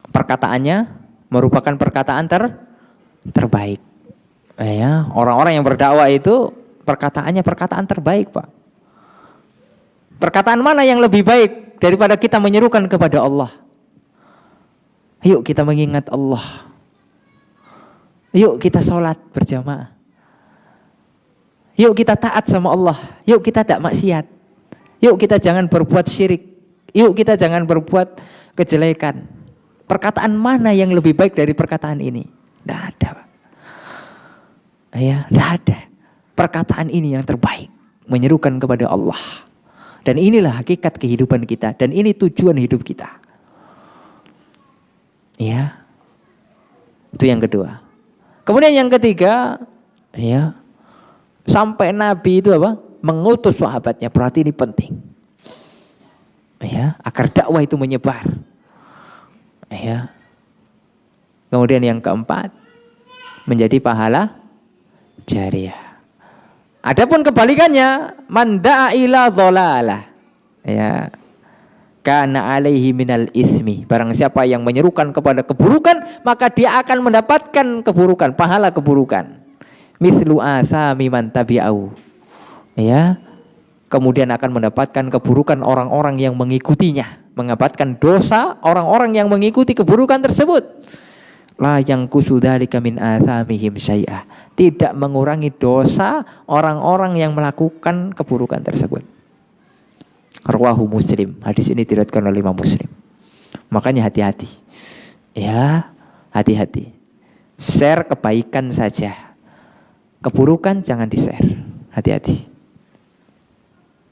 Perkataannya merupakan perkataan terbaik. Ya, orang-orang yang berdakwah itu perkataannya perkataan terbaik, Pak. Perkataan mana yang lebih baik daripada kita menyerukan kepada Allah? Yuk kita mengingat Allah. Yuk kita sholat berjamaah. Yuk kita taat sama Allah. Yuk kita tak maksiat. Yuk kita jangan berbuat syirik. Yuk kita jangan berbuat kejelekan. Perkataan mana yang lebih baik dari perkataan ini? Tidak ada, Pak. Ya, tidak ada. Perkataan ini yang terbaik. Menyerukan kepada Allah. Dan inilah hakikat kehidupan kita. Dan ini tujuan hidup kita. Ya. Itu yang kedua. Kemudian yang ketiga, ya, Sampai Nabi itu apa? Mengutus sahabatnya. Berarti ini penting. Ya, agar dakwah itu menyebar. Ya. Kemudian yang keempat, menjadi pahala jariah. Adapun kebalikannya, man da'a ila dhalalah. Ya. Kana alaihi minal ismi. Barang siapa yang menyerukan kepada keburukan, maka dia akan mendapatkan keburukan, pahala keburukan. Mislu asami man tabi'au. Ya. Kemudian akan mendapatkan keburukan orang-orang yang mengikutinya, mendapatkan dosa orang-orang yang mengikuti keburukan tersebut. La yang kusudalika min athamihim syai'ah. Tidak mengurangi dosa orang-orang yang melakukan keburukan tersebut. Rawahu Muslim. Hadis ini diriwayatkan oleh Imam Muslim. Makanya hati-hati. Ya, hati-hati. Share kebaikan saja. Keburukan jangan di-share. Hati-hati.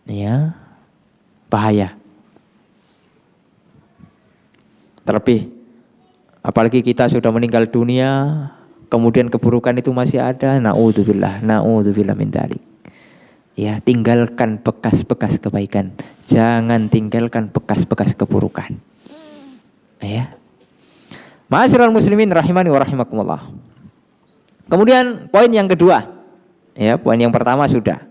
Ya. Bahaya. Terlebih apalagi kita sudah meninggal dunia, kemudian keburukan itu masih ada. Na'udzubillah min dzalik. Ya, tinggalkan bekas-bekas kebaikan. Jangan tinggalkan bekas-bekas keburukan. Ya. Ma'asyiral muslimin rahimani wa rahimakumullah. Kemudian poin yang kedua. Ya, poin yang pertama sudah,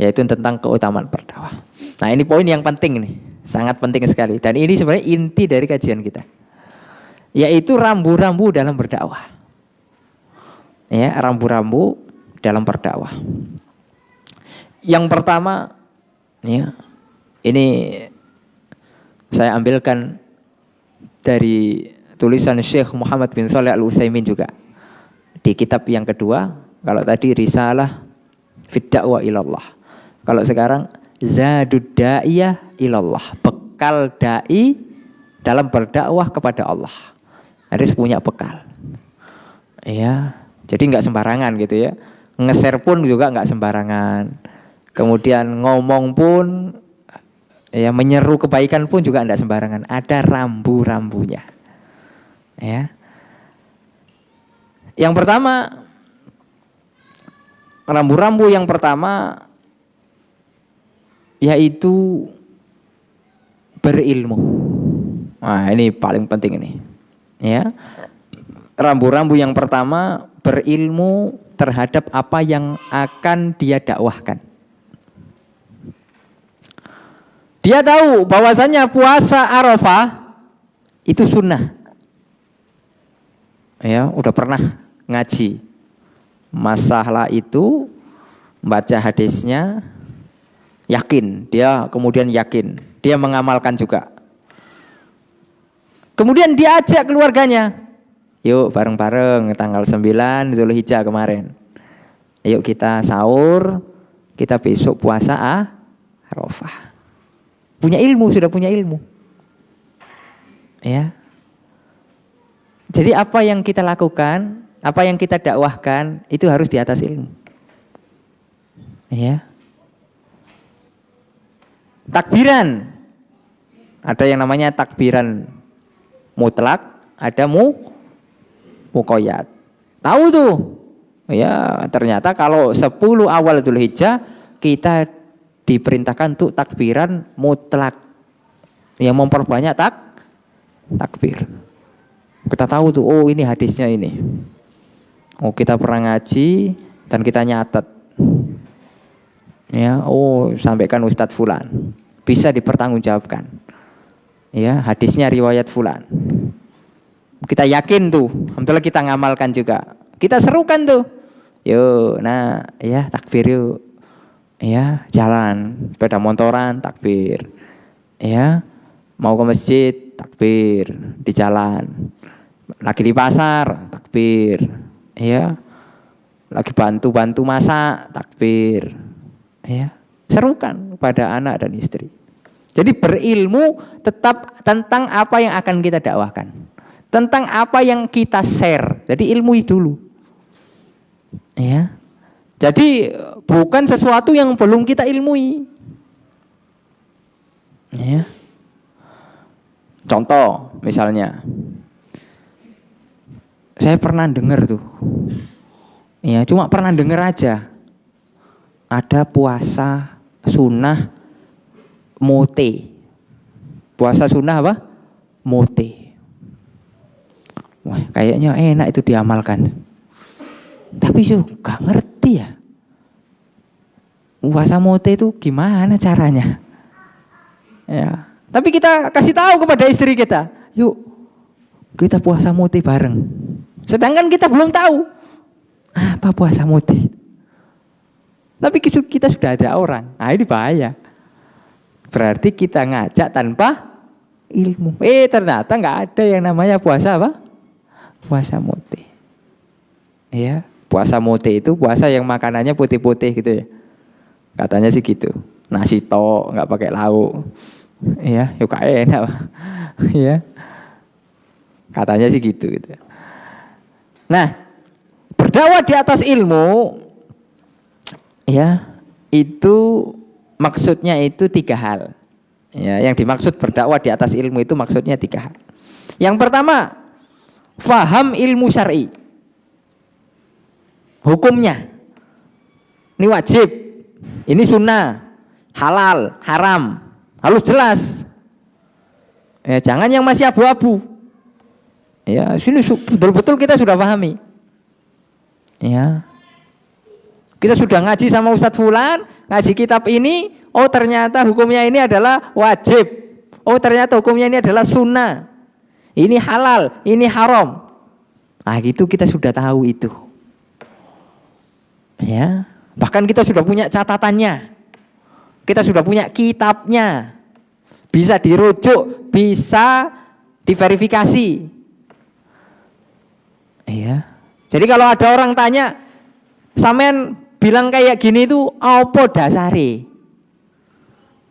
yaitu tentang keutamaan berdakwah. Nah, ini poin yang penting nih, sangat penting sekali. Dan ini sebenarnya inti dari kajian kita. Yaitu rambu-rambu dalam berdakwah. Ya, rambu-rambu dalam berdakwah. Yang pertama, ya, ini saya ambilkan dari tulisan Syekh Muhammad bin Shalih Al-Utsaimin juga. Di kitab yang kedua, kalau tadi Risalah Fid Da'wah Ilallah. Kalau sekarang Zadud Da'iyah Ilallah. Bekal da'i dalam berdakwah kepada Allah. Harus punya bekal. Ya, jadi nggak sembarangan gitu ya. Nge-share pun juga nggak sembarangan. Kemudian ngomong pun, ya, menyeru kebaikan pun juga tidak sembarangan. Ada rambu-rambunya. Ya. Yang pertama, rambu-rambu yang pertama yaitu berilmu. Nah, ini paling penting ini. Ya. Rambu-rambu yang pertama, berilmu terhadap apa yang akan dia dakwahkan. Dia tahu bahwasanya puasa Arafah itu sunnah. Ya, udah pernah ngaji masalah itu, baca hadisnya, yakin. Dia kemudian yakin, dia mengamalkan juga. Kemudian dia ajak keluarganya, yuk bareng-bareng tanggal 9 Zulhijjah kemarin. Yuk kita sahur, kita besok puasa Arafah. Punya ilmu, sudah punya ilmu. Ya. Jadi apa yang kita lakukan, apa yang kita dakwahkan, itu harus di atas ilmu. Ya. Takbiran. Ada yang namanya takbiran mutlak, ada muqayyad. Tahu tuh. Ya, ternyata kalau 10 awal Dzulhijjah kita diperintahkan untuk takbiran mutlak yang memperbanyak takbir. Kita tahu tuh, oh ini hadisnya ini. Oh kita pernah ngaji dan kita nyatet. Ya, oh sampaikan Ustadz Fulan. Bisa dipertanggungjawabkan. Ya, hadisnya riwayat Fulan. Kita yakin tuh, alhamdulillah kita ngamalkan juga. Kita serukan tuh. Yuk, nah ya takbir yuk. Ya, jalan, sepeda motoran, takbir. Ya, mau ke masjid, takbir, di jalan. Lagi di pasar, takbir. Ya, lagi bantu-bantu masak, takbir. Ya, serukan pada anak dan istri. Jadi berilmu tetap tentang apa yang akan kita dakwahkan. Tentang apa yang kita share. Jadi ilmui dulu. Ya. Jadi bukan sesuatu yang belum kita ilmui. Ya. Contoh misalnya, saya pernah dengar tuh, ya cuma pernah dengar aja. ada puasa sunnah mote. Puasa sunnah apa? Mote. Wah, kayaknya enak itu diamalkan. Tapi juga gak ngerti ya. Puasa mote itu gimana caranya? Ya. Tapi kita kasih tahu kepada istri kita, yuk kita puasa mote bareng. Sedangkan kita belum tahu apa puasa mote. Tapi kita sudah ada orang. Nah, ini bahaya. Berarti kita ngajak tanpa ilmu. Ternyata nggak ada yang namanya puasa apa? Puasa mote. Ya, puasa mote itu puasa yang makanannya putih-putih gitu ya. Katanya sih gitu. Nasi tok, nggak pakai lauk. Ya, yuk enak. Ya. Katanya sih gitu. Nah, berdakwah di atas ilmu, ya, itu maksudnya itu 3 hal. Ya, yang dimaksud berdakwah di atas ilmu itu maksudnya 3 hal. Yang pertama, faham ilmu syar'i. Hukumnya. Ini wajib, ini sunnah, halal, haram. Harus jelas. Ya, jangan yang masih abu-abu. Ya, sini betul-betul kita sudah pahami. Ya. Kita sudah ngaji sama Ustadz Fulan, ngaji kitab ini, oh ternyata hukumnya ini adalah wajib. Oh ternyata hukumnya ini adalah sunnah. Ini halal, ini haram. Nah gitu kita sudah tahu itu. Ya, bahkan kita sudah punya catatannya. Kita sudah punya kitabnya. Bisa dirujuk, bisa diverifikasi. Ya. Jadi kalau ada orang tanya, sampean bilang kayak gini itu apa dasare?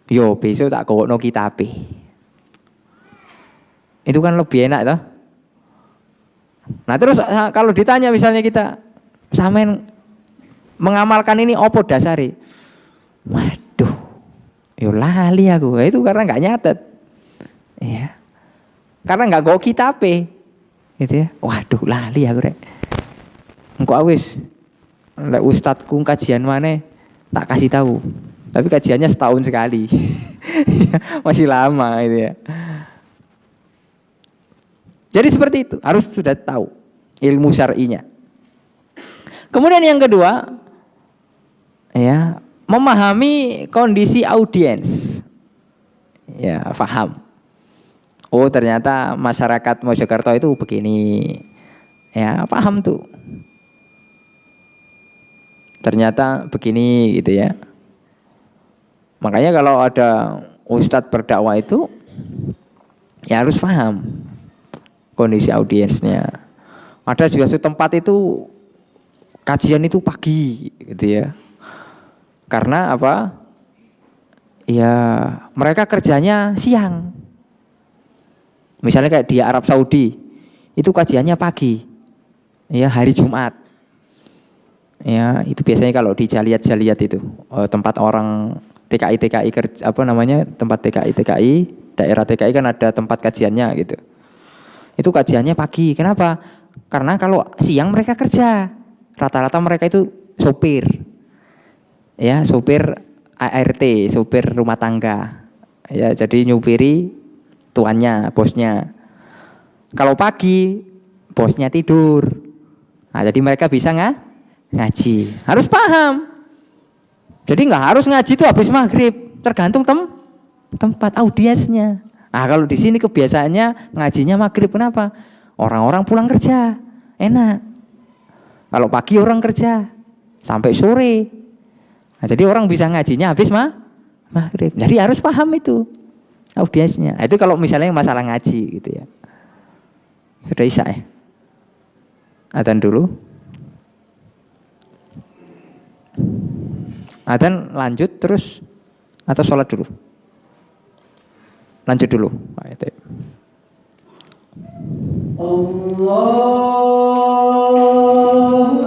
Yo besok tak kowokno kitabe. Itu kan lebih enak toh. Nah terus kalau ditanya misalnya kita, sampean mengamalkan ini apa dasare? Waduh, yo lali aku. Itu karena nggak nyatet. Ya. Karena nggak go kitabe. Gitu ya. Waduh lali aku rek. Engko awis lek ustadku kajian mana tak kasih tahu. Tapi kajiannya setahun sekali. Masih lama itu ya. Jadi seperti itu, harus sudah tahu ilmu syar'inya. Kemudian yang kedua, ya, memahami kondisi audiens. Ya, paham. Oh, ternyata masyarakat Mojokerto itu begini. Ya, paham tuh. Ternyata begini gitu ya. Makanya kalau ada ustadz berdakwah itu ya harus paham kondisi audiensnya. Ada juga satu tempat itu kajian itu pagi gitu ya. Karena apa? Ya mereka kerjanya siang. Misalnya kayak di Arab Saudi itu kajiannya pagi. Ya, hari Jumat. Ya, itu biasanya kalau di jaliat-jaliat itu tempat orang TKI kerja, apa namanya? Tempat TKI, daerah TKI kan ada tempat kajiannya gitu. Itu kajiannya pagi. Kenapa? Karena kalau siang mereka kerja. Rata-rata mereka itu sopir. Ya, sopir ART, sopir rumah tangga. Ya, jadi nyupiri tuannya, bosnya. Kalau pagi, bosnya tidur. Nah, jadi mereka bisa ngaji. Harus paham. Jadi nggak harus ngaji itu habis maghrib. Tergantung tempat audiensnya. Nah, kalau di sini kebiasaannya ngajinya maghrib. Kenapa? Orang-orang pulang kerja. Enak. Kalau pagi orang kerja. Sampai sore. Nah, jadi orang bisa ngajinya habis maghrib. Jadi harus paham itu audiensnya. Nah, itu kalau misalnya masalah ngaji gitu ya. Sudah isya ya. Adzan dulu. Adzan lanjut terus atau sholat dulu? Lanjut dulu. Allahu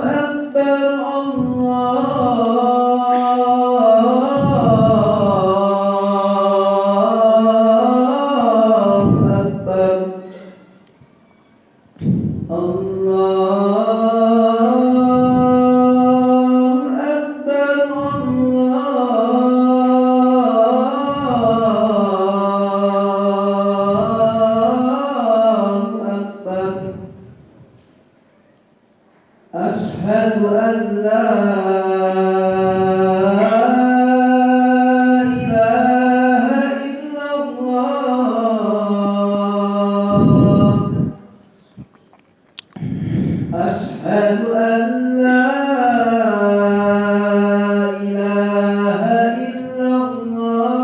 Akbar, Allahu Akbar, Asyhadu an la ilaha illallah. Asyhadu an la ilaha illallah.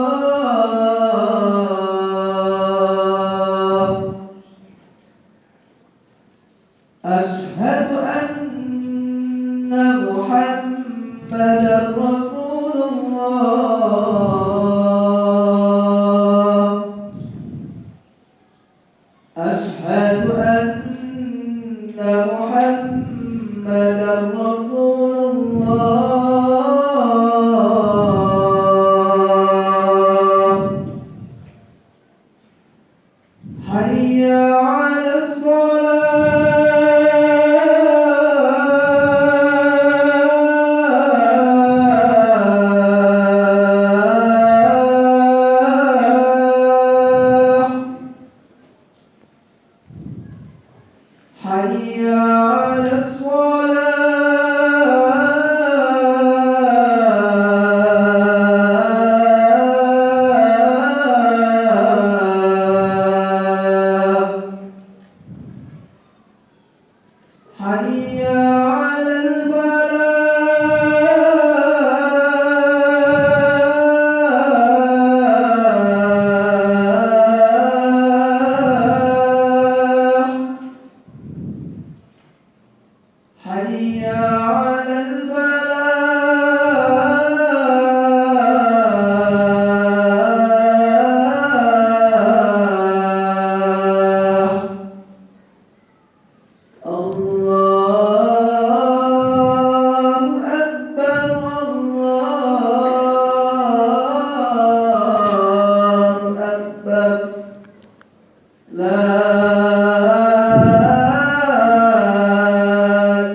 Asyhadu anna Muhammadar Rasulullah. Asyhadu anna Muhammadar Rasulullah. Hayya 'alas shalah. Hayya 'alas shalah. Hayya 'alal falah. Hayya 'alal falah. Allahu Akbar, Allahu Akbar. La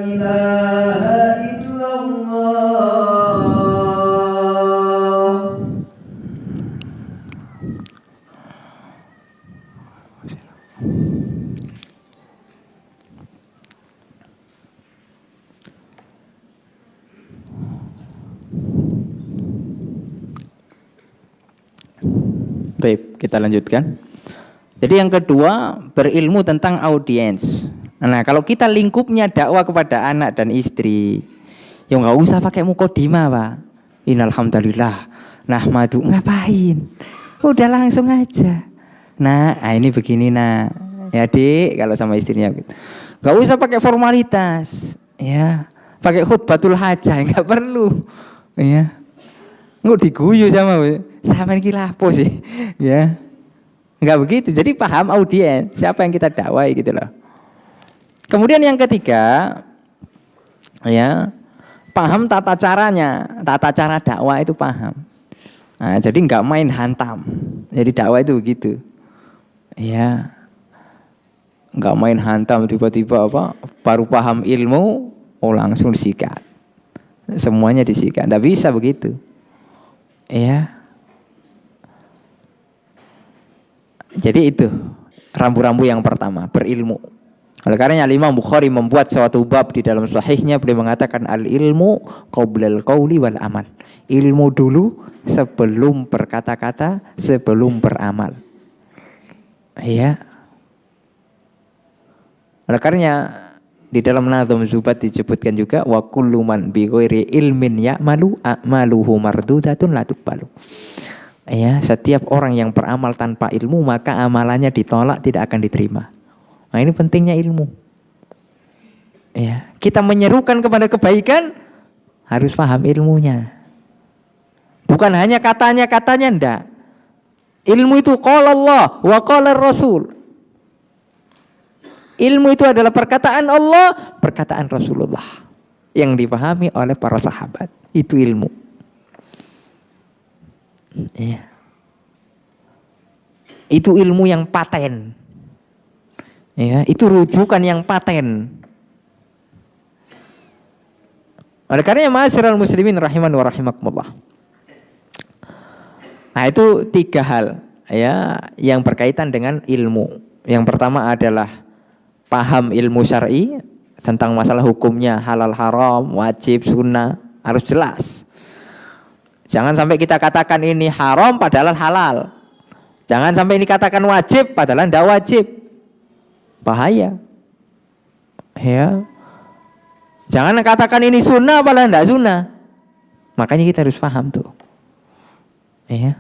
ilaha illallah. Baik, kita lanjutkan. Jadi yang kedua, berilmu tentang audiens. Nah, kalau kita lingkupnya dakwah kepada anak dan istri, ya nggak usah pakai mukodimah, Pak. Innalhamdulillah. Nahmadu, ngapain? Udah langsung aja. Nah, ini begini, nak. Ya, Dik, kalau sama istrinya gitu. Nggak usah pakai formalitas, ya. Pakai khutbatul hajah, nggak perlu. Ya. Nggak diguyu sama ini lapo sih, ya. Enggak begitu. Jadi paham audiens, siapa yang kita dakwai gitu loh. Kemudian yang ketiga, ya, paham tata caranya, tata cara dakwah itu paham. Nah, jadi enggak main hantam. Jadi dakwah itu begitu. Ya. Enggak main hantam tiba-tiba apa? Baru paham ilmu, langsung disikat. Semuanya disikat. Enggak bisa begitu. Ya. Jadi itu rambu-rambu yang pertama, berilmu. Oleh karenanya Imam Bukhari membuat suatu bab di dalam sahihnya, beliau mengatakan al-ilmu qoblal qauli wal amal. Ilmu dulu sebelum berkata-kata, sebelum beramal. Iya. Oleh karenanya di dalam Nadhum Zubat disebutkan juga wa kullu man bi ghairi ilmin ya'malu a'maluhu mardudatun la tuqbalu. Ya, setiap orang yang beramal tanpa ilmu maka amalannya ditolak, tidak akan diterima. Nah, ini pentingnya ilmu. Ya, kita menyerukan kepada kebaikan harus paham ilmunya. Bukan hanya katanya enggak. Ilmu itu qala Allah wa qala Rasul. Ilmu itu adalah perkataan Allah, perkataan Rasulullah yang dipahami oleh para sahabat. Itu ilmu. Ya. Itu ilmu yang paten. Ya, itu rujukan yang paten. Oleh karenanya ma'asyiral muslimin rahiman wa rahimakumullah. Nah, itu 3 hal ya yang berkaitan dengan ilmu. Yang pertama adalah paham ilmu syar'i tentang masalah hukumnya, halal haram, wajib, sunnah, harus jelas. Jangan sampai kita katakan ini haram padahal halal. Jangan sampai ini katakan wajib padahal tidak wajib. Bahaya. Ya. Jangan katakan ini sunnah padahal tidak sunnah. Makanya kita harus paham tuh. Ya.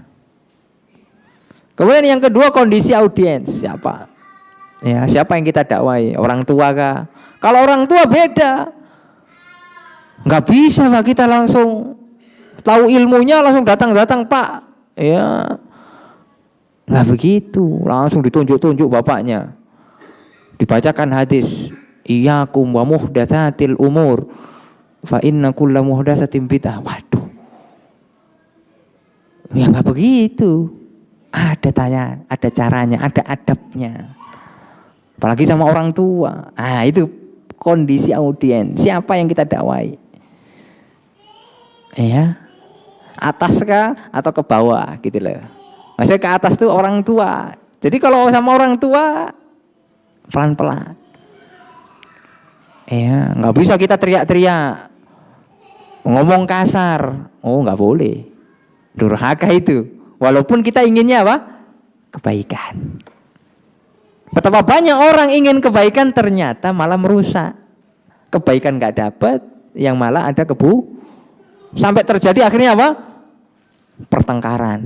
Kemudian yang kedua, kondisi audiens. Siapa? Ya, siapa yang kita dakwai? Orang tua kah? Kalau orang tua beda. Nggak bisa Pak kita langsung tahu ilmunya langsung datang Pak. Ya. Nggak begitu. Langsung ditunjuk-tunjuk bapaknya. Dibacakan hadis. Iyyakum wa muhdatsatil umur. Fa inna kulla muhdatsatin bid'ah. Waduh. Ya nggak begitu. Ada tanya, ada caranya, ada adabnya. Apalagi sama orang tua. Ah, itu kondisi audiens. Siapa yang kita dakwai? Ya. Atas kah atau ke bawah gitu loh. Maksudnya ke atas tuh orang tua. Jadi kalau sama orang tua pelan-pelan. Ya, nggak bisa kita teriak-teriak. Ngomong kasar. Oh, nggak boleh. Durhaka itu. Walaupun kita inginnya apa? Kebaikan. Betapa banyak orang ingin kebaikan ternyata malah merusak. Kebaikan nggak dapat, yang malah ada sampai terjadi akhirnya apa? Pertengkaran.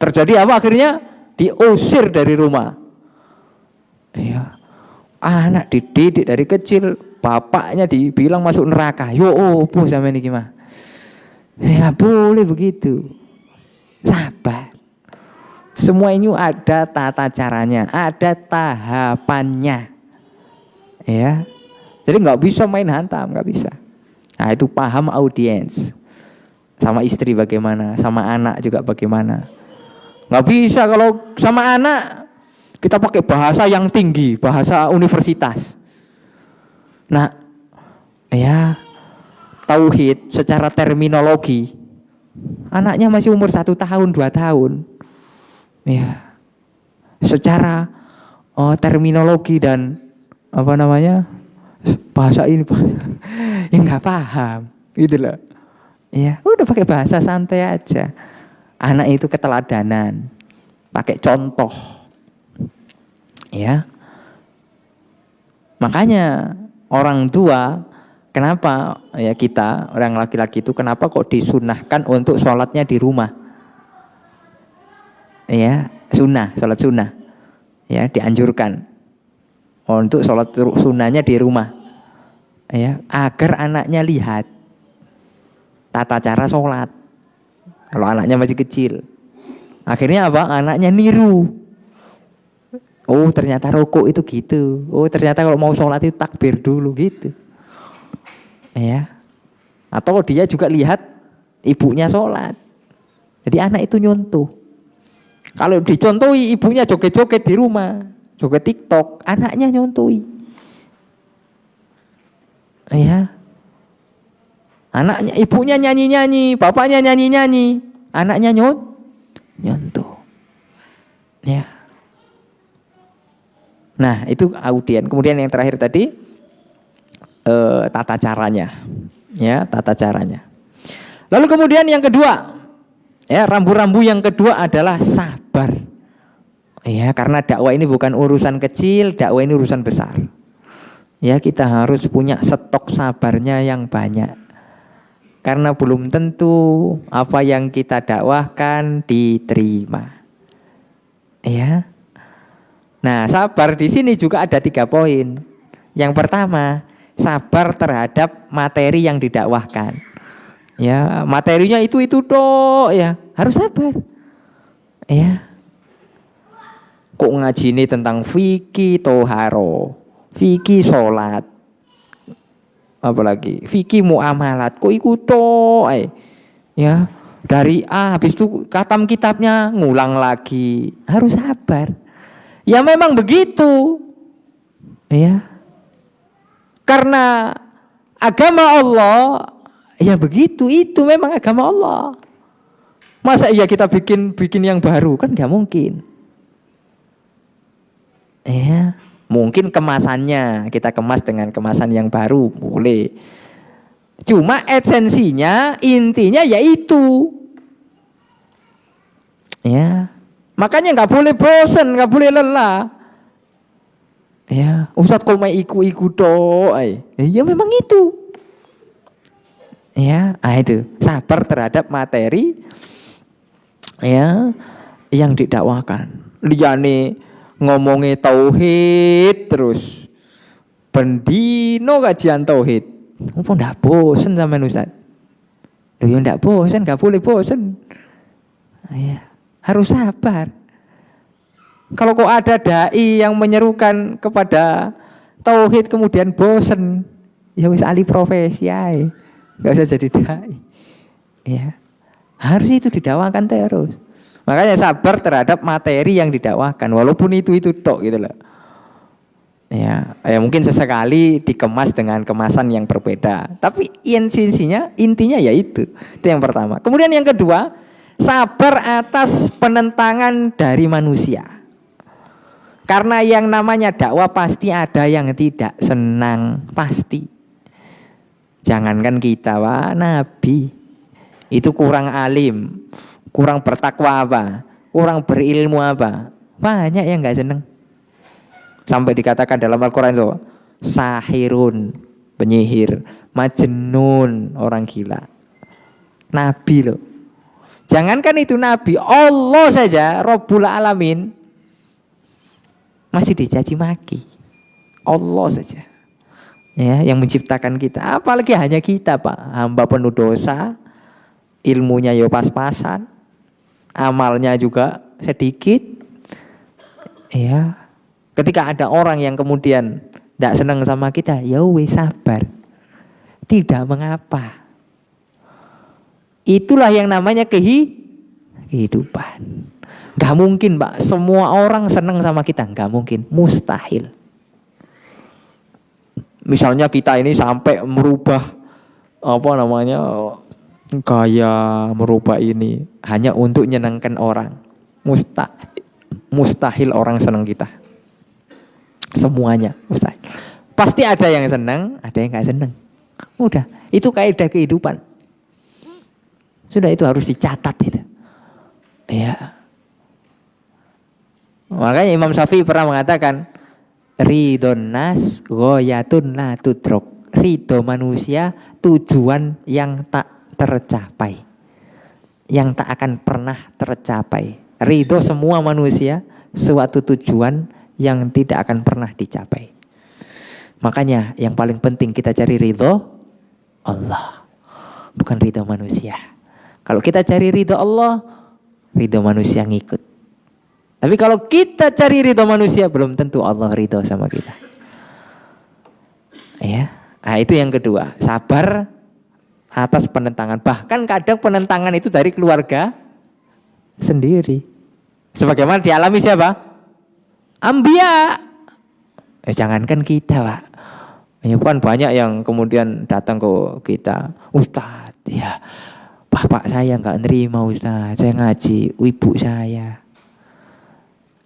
Terjadi apa akhirnya? Diusir dari rumah. Ya. Anak dididik dari kecil, bapaknya dibilang masuk neraka. Yo opo sampe niki mah. Ya boleh begitu. Sabar. Semua ini ada tata caranya, ada tahapannya. Ya. Jadi nggak bisa main hantam, nggak bisa. Nah, itu paham audiens. Sama istri bagaimana, sama anak juga bagaimana. Nggak bisa kalau sama anak kita pakai bahasa yang tinggi, bahasa universitas. Nah, ya tauhid secara terminologi, anaknya masih umur 1 tahun, 2 tahun. Ya, secara terminologi dan apa namanya bahasa ini ya nggak paham, gitu loh. Ya, udah pakai bahasa santai aja. Anak itu keteladanan, pakai contoh. Ya, makanya orang tua, kenapa ya kita orang laki-laki itu kenapa kok disunahkan untuk sholatnya di rumah? Ya, sholat sunnah. Ya, dianjurkan untuk sholat sunnahnya di rumah. Ya, agar anaknya lihat tata cara sholat. Kalau anaknya masih kecil, akhirnya apa? Anaknya niru. Oh, ternyata rukuk itu gitu. Oh, ternyata kalau mau sholat itu takbir dulu gitu. Ya. Atau dia juga lihat ibunya sholat. Jadi anak itu nyontoh. Kalau dicontohi ibunya joget-joget di rumah, joget TikTok, anaknya nyontohi. Ya. Anaknya, ibunya nyanyi-nyanyi, bapaknya nyanyi-nyanyi, anaknya nyontoh. Ya. Nah, itu audien. Kemudian yang terakhir tadi tata caranya. Ya, tata caranya. Lalu kemudian yang kedua, ya, rambu-rambu yang kedua adalah sabar. Ya, karena dakwah ini bukan urusan kecil, dakwah ini urusan besar. Ya, kita harus punya stok sabarnya yang banyak. Karena belum tentu apa yang kita dakwahkan diterima. Ya. Nah, sabar di sini juga ada 3 poin. Yang pertama, sabar terhadap materi yang didakwahkan. Ya, materinya itu toh, ya, harus sabar. Ya. Kok ngaji ini tentang fikih toharo, fikih sholat, apalagi fikih muamalat, kok ikut toh, ya, dari habis itu khatam kitabnya ngulang lagi, harus sabar. Ya memang begitu. Ya. Karena agama Allah ya begitu, itu memang agama Allah. Masa iya kita bikin yang baru, kan nggak mungkin. Ya. Mungkin kemasannya kita kemas dengan kemasan yang baru, boleh. Cuma esensinya, intinya yaitu, ya. Makanya nggak boleh bosan, nggak boleh lelah. Ya, Ustadz kok main iku-iku toh? Ya memang itu. Ya, itu sabar terhadap materi ya yang didakwakan. Liyane ngomongi tauhid terus bendino kajian tauhid. Apa ndak bosen sama Ustaz? Loh ya ndak bosen, nggak boleh bosen. Ya, harus sabar. Kalau kok ada dai yang menyerukan kepada tauhid kemudian bosen, ya wis alih profesi ae. Enggak usah jadi dai. Ya. Harus itu didakwakan terus. Makanya sabar terhadap materi yang didakwakan walaupun itu tok gitu loh. Ya mungkin sesekali dikemas dengan kemasan yang berbeda. Tapi intinya ya itu. Itu yang pertama. Kemudian yang kedua, sabar atas penentangan dari manusia. Karena yang namanya dakwah pasti ada yang tidak senang, pasti. Jangankan kita, wah Nabi itu kurang alim, kurang bertakwa apa, kurang berilmu apa, banyak yang nggak senang. Sampai dikatakan dalam Al-Quran itu sahirun, penyihir, majnun, orang gila. Nabi loh. Jangankan itu Nabi, Allah saja, Rabbul Alamin, masih dicaci maki. Allah saja ya yang menciptakan kita, apalagi hanya kita Pak, hamba penuh dosa, ilmunya ya pas-pasan, amalnya juga sedikit. Ya, ketika ada orang yang kemudian tidak senang sama kita, ya wes sabar, tidak mengapa. Itulah yang namanya kehidupan. Gak mungkin Pak, semua orang senang sama kita, gak mungkin, mustahil. Misalnya kita ini sampai merubah gaya, merubah ini hanya untuk menyenangkan orang, mustahil orang senang kita. Semuanya mustahil. Pasti ada yang senang, ada yang gak senang. Udah, itu kaidah kehidupan. Sudah, itu harus dicatat itu. Ya. Makanya Imam Syafi'i pernah mengatakan, ridon nas ghoyatun la tudrok. Ridho manusia tujuan yang tak tercapai, yang tak akan pernah tercapai. Ridho semua manusia suatu tujuan yang tidak akan pernah dicapai. Makanya yang paling penting kita cari ridho Allah, bukan ridho manusia. Kalau kita cari ridho Allah, ridho manusia ngikut. Tapi kalau kita cari ridho manusia, belum tentu Allah ridho sama kita. Ya, nah, itu yang kedua, sabar atas penentangan. Bahkan kadang penentangan itu dari keluarga sendiri. Sebagaimana dialami siapa? Anbiya. Jangankan kita Pak. Ya, bukan banyak yang kemudian datang ke kita, Ustadz ya, bapak saya nggak nerima Ustadz, saya ngaji, ibu saya.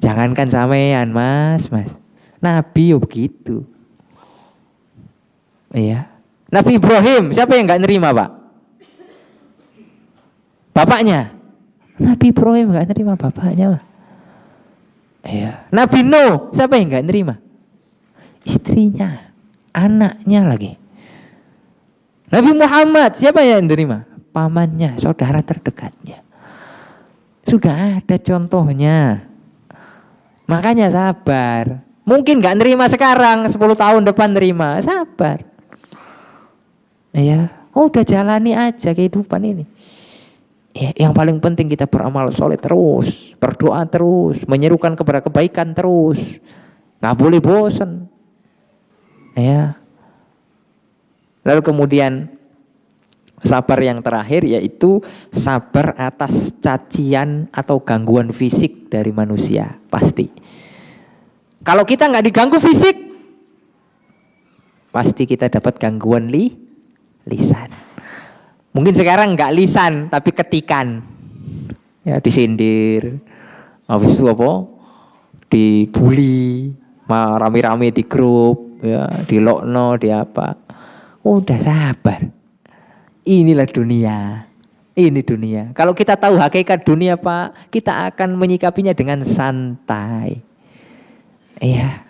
Jangankan sampean mas. Nabi yo begitu. Iya. Nabi Ibrahim, siapa yang nggak nerima Pak? Bapaknya. Nabi Ibrahim nggak nerima bapaknya. Iya. Nabi Nuh, siapa yang nggak nerima? Istrinya, anaknya lagi. Nabi Muhammad, siapa yang nerima? Pamannya, saudara terdekatnya. Sudah ada contohnya. Makanya sabar. Mungkin gak nerima sekarang, 10 tahun depan nerima. Sabar. Ya, udah jalani aja kehidupan ini. Ya, yang paling penting kita beramal soleh terus, berdoa terus, menyerukan kepada kebaikan terus. Gak boleh bosan. Ya. Lalu kemudian sabar yang terakhir yaitu sabar atas cacian atau gangguan fisik dari manusia, pasti. Kalau kita nggak diganggu fisik, pasti kita dapat gangguan lisan. Mungkin sekarang nggak lisan, tapi ketikan, ya disindir, habis itu apa? Dibully, rame-rame di grup, ya, di lokno, di apa. Udah sabar. Inilah dunia. Ini dunia. Kalau kita tahu hakikat dunia, Pak, kita akan menyikapinya dengan santai. Iya.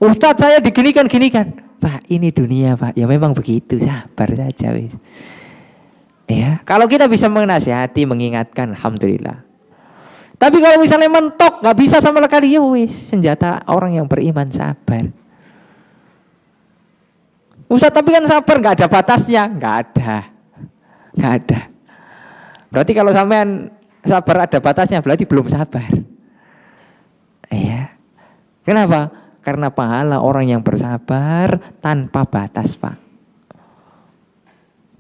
Ustadz, saya diginikan-ginikan. Pak, ini dunia, Pak. Ya memang begitu, sabar saja, wis. Ya, kalau kita bisa menasihati, mengingatkan, alhamdulillah. Tapi kalau misalnya mentok, nggak bisa sama sekali, ya wis. Senjata orang yang beriman sabar. Ustadz, tapi kan sabar nggak ada batasnya, nggak ada. Berarti kalau sampean sabar ada batasnya, berarti belum sabar. Iya. Kenapa? Karena pahala orang yang bersabar tanpa batas, Pak.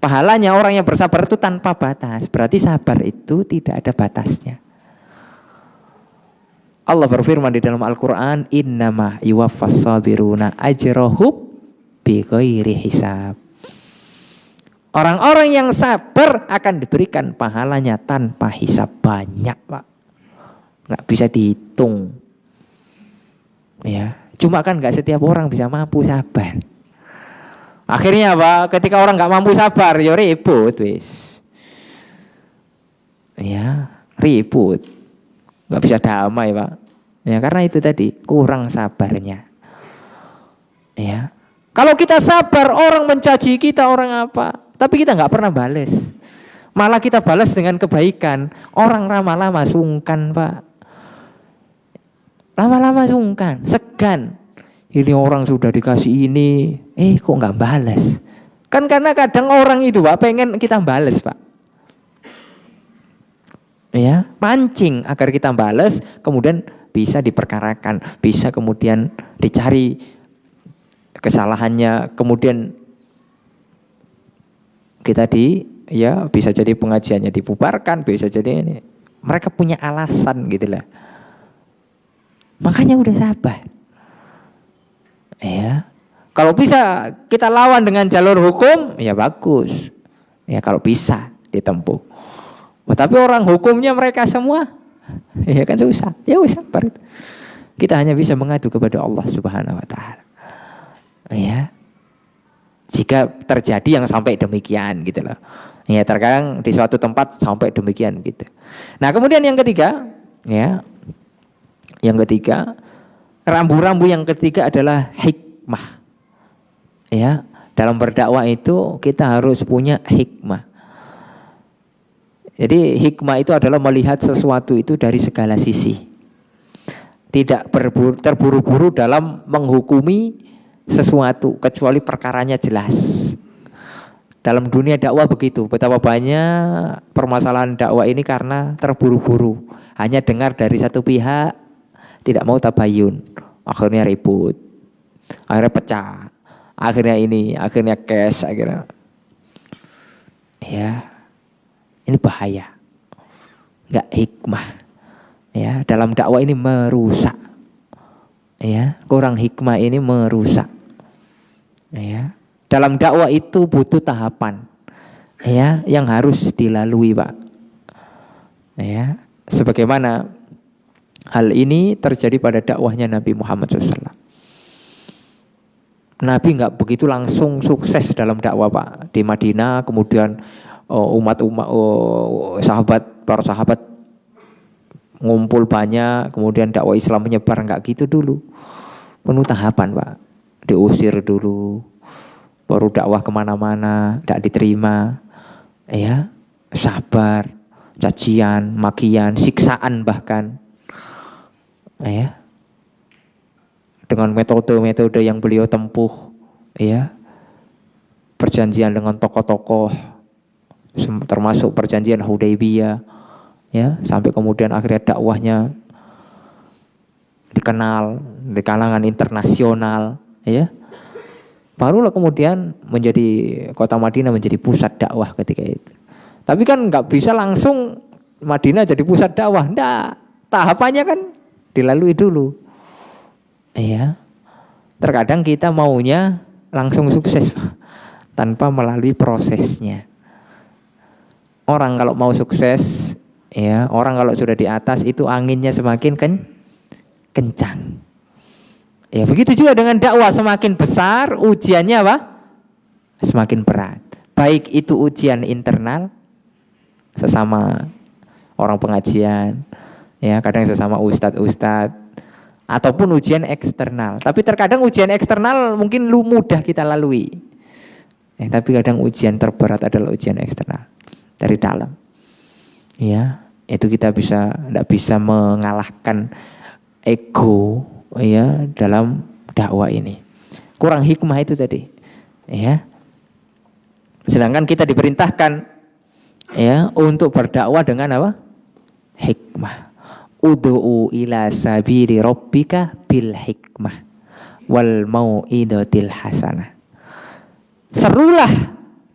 Pahalanya orang yang bersabar itu tanpa batas. Berarti sabar itu tidak ada batasnya. Allah berfirman di dalam Al-Quran, innama yuwaffas sabiruna ajrahum bighairi hisab. Orang-orang yang sabar akan diberikan pahalanya tanpa hisab. Banyak, Pak. Nggak bisa dihitung. Ya, cuma kan nggak setiap orang bisa mampu sabar. Akhirnya Pak, ketika orang nggak mampu sabar, ya ribut, wis. Ya, ribut. Nggak bisa damai, Pak. Ya, karena itu tadi kurang sabarnya. Ya, kalau kita sabar, orang mencaci kita, orang apa? Tapi kita nggak pernah balas. Malah kita balas dengan kebaikan. Orang lama-lama sungkan, Pak. Lama-lama sungkan, segan. Ini orang sudah dikasih ini, kok nggak balas? Kan karena kadang orang itu, Pak, pengen kita balas, Pak. Ya, mancing agar kita balas, kemudian bisa diperkarakan, bisa kemudian dicari kesalahannya, kemudian kita bisa jadi pengajiannya dibubarkan, bisa jadi ini. Mereka punya alasan gitu lah. Makanya udah sabar. Ya. Kalau bisa kita lawan dengan jalur hukum, ya bagus. Ya kalau bisa ditempuh. Tapi orang hukumnya mereka semua, ya kan susah. Ya wis sabar. Kita hanya bisa mengadu kepada Allah Subhanahu wa taala. Ya. Jika terjadi yang sampai demikian gitu loh. Ya terkadang di suatu tempat sampai demikian gitu. Nah kemudian yang ketiga, ya. Yang ketiga, rambu-rambu yang ketiga adalah hikmah. Ya, dalam berdakwah itu kita harus punya hikmah. Jadi hikmah itu adalah melihat sesuatu itu dari segala sisi. Tidak terburu-buru dalam menghukumi sesuatu kecuali perkaranya jelas. Dalam dunia dakwah begitu. Betapa banyak permasalahan dakwah ini karena terburu-buru. Hanya dengar dari satu pihak, tidak mau tabayun. Akhirnya ribut. Akhirnya pecah. Akhirnya ini, akhirnya cash, akhirnya. Ya. Ini bahaya. Enggak hikmah. Ya, dalam dakwah ini merusak. Ya, kurang hikmah ini merusak. Ya, dalam dakwah itu butuh tahapan, ya, yang harus dilalui, Pak. Ya, sebagaimana hal ini terjadi pada dakwahnya Nabi Muhammad SAW. Nabi nggak begitu langsung sukses dalam dakwah, Pak. Di Madinah, kemudian para sahabat ngumpul banyak, kemudian dakwah Islam menyebar, nggak gitu dulu. Penuh tahapan, Pak. Diusir dulu, baru dakwah kemana-mana, tidak diterima, ya, sabar, cacian, makian, siksaan bahkan, ya, dengan metode-metode yang beliau tempuh, ya, perjanjian dengan tokoh-tokoh, termasuk perjanjian Hudaybiyah, ya, sampai kemudian akhirnya dakwahnya dikenal di kalangan internasional, ya. Barulah kemudian kota Madinah menjadi pusat dakwah ketika itu. Tapi kan nggak bisa langsung Madinah jadi pusat dakwah, enggak. Tahapannya kan dilalui dulu. Iya. Terkadang kita maunya langsung sukses, Pak, tanpa melalui prosesnya. Orang kalau mau sukses, ya, orang kalau sudah di atas itu anginnya semakin kencang. Ya begitu juga dengan dakwah, semakin besar ujiannya apa? Semakin berat. Baik itu ujian internal sesama orang pengajian, ya kadang sesama ustadz, ataupun ujian eksternal. Tapi terkadang ujian eksternal mungkin mudah kita lalui. Tapi kadang ujian terberat adalah ujian eksternal dari dalam. Ya, itu kita tidak bisa mengalahkan ego ya dalam dakwah ini. Kurang hikmah itu tadi. Ya. Sedangkan kita diperintahkan ya untuk berdakwah dengan apa? Hikmah. Ud'u ila sabili rabbika bil hikmah wal mau'idatil hasanah. Serulah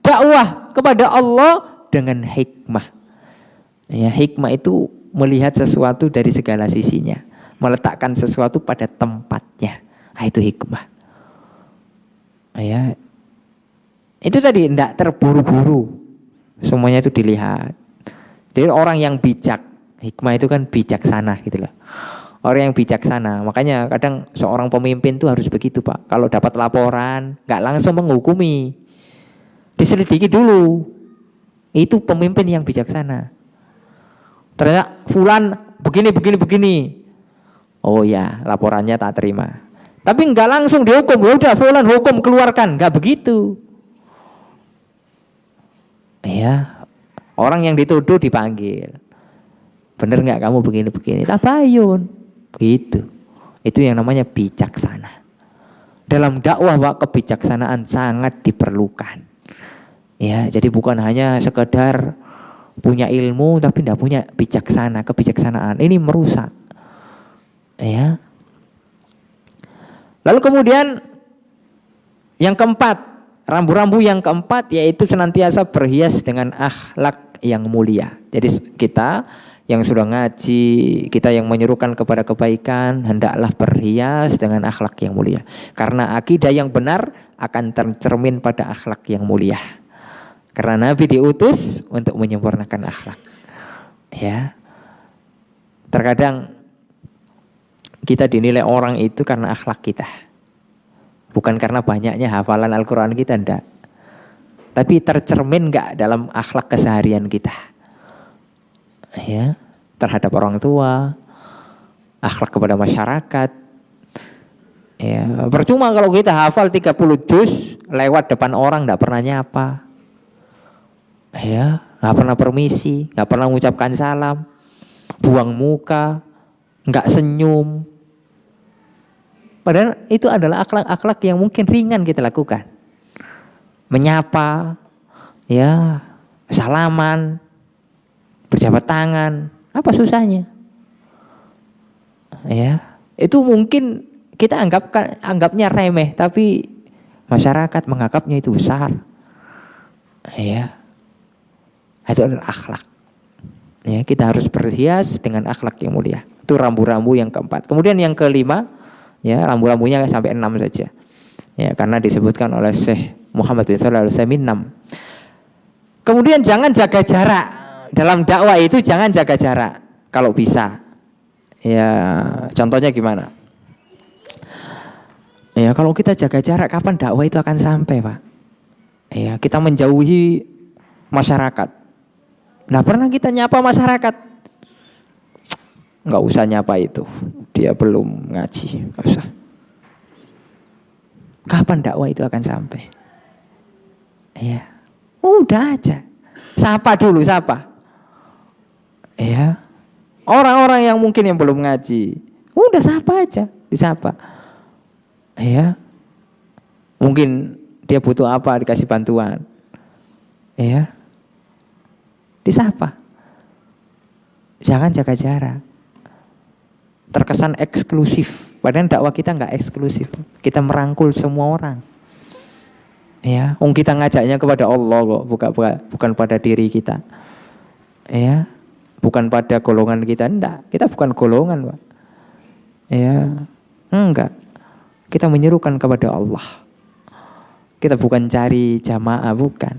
dakwah kepada Allah dengan hikmah. Ya, hikmah itu melihat sesuatu dari segala sisinya, meletakkan sesuatu pada tempatnya. Nah, itu hikmah. Ya. Itu tadi tidak terburu-buru. Semuanya itu dilihat. Jadi orang yang bijak, hikmah itu kan bijaksana gitu loh. Orang yang bijaksana, makanya kadang seorang pemimpin tuh harus begitu Pak. Kalau dapat laporan, nggak langsung menghukumi, diselidiki dulu. Itu pemimpin yang bijaksana. Ternyata fulan begini. Oh ya, laporannya tak terima. Tapi nggak langsung dihukum. Udah fulan hukum keluarkan, nggak begitu. Ya, orang yang dituduh dipanggil. Bener nggak kamu begini? Tabayun, gitu. Itu yang namanya bijaksana. Dalam dakwah Pak, kebijaksanaan sangat diperlukan. Ya, jadi bukan hanya sekedar punya ilmu tapi tidak punya kebijaksanaan. Ini merusak. Ya. Lalu kemudian yang keempat. Rambu-rambu yang keempat yaitu senantiasa berhias dengan akhlak yang mulia. Jadi kita yang sudah ngaji, kita yang menyerukan kepada kebaikan, hendaklah berhias dengan akhlak yang mulia. Karena akidah yang benar akan tercermin pada akhlak yang mulia. Karena Nabi diutus untuk menyempurnakan akhlak. Ya. Terkadang kita dinilai orang itu karena akhlak kita. Bukan karena banyaknya hafalan Al-Quran kita, enggak. Tapi tercermin enggak dalam akhlak keseharian kita. Ya, terhadap orang tua, akhlak kepada masyarakat. Ya, percuma kalau kita hafal 30 juz, lewat depan orang enggak pernah nyapa. Ya, enggak pernah permisi, enggak pernah mengucapkan salam, buang muka, enggak senyum. Padahal itu adalah akhlak-akhlak yang mungkin ringan kita lakukan. Menyapa, ya, salaman, berjabat tangan, apa susahnya? Ya, itu mungkin kita anggapnya remeh, tapi masyarakat menganggapnya itu besar. Ya, itu adalah akhlak. Ya, kita harus berhias dengan akhlak yang mulia. Itu rambu-rambu yang keempat. Kemudian yang kelima. Ya, rambu-rambunya sampai 6 saja. Ya, karena disebutkan oleh Syekh Muhammad bin Shalih Al-Utsaimin 6. Kemudian jangan jaga jarak. Dalam dakwah itu jangan jaga jarak kalau bisa. Ya, contohnya gimana? Ya, kalau kita jaga jarak kapan dakwah itu akan sampai, Pak? Ya, kita menjauhi masyarakat. Nah, pernah kita nyapa masyarakat? Nggak usah nyapa itu, dia belum ngaji, nggak usah. Kapan dakwah itu akan sampai? Ya, udah aja, sapa dulu, sapa. Ya, orang-orang yang mungkin yang belum ngaji, udah sapa aja, disapa. Ya, mungkin dia butuh apa, dikasih bantuan. Ya, disapa. Jangan jaga jarak. Terkesan eksklusif, padahal dakwah kita nggak eksklusif. Kita merangkul semua orang. Ya, kita ngajaknya kepada Allah kok, bukan pada diri kita. Ya, bukan pada golongan kita, enggak. Kita bukan golongan, Pak. Ya, enggak. Kita menyerukan kepada Allah. Kita bukan cari jamaah, bukan.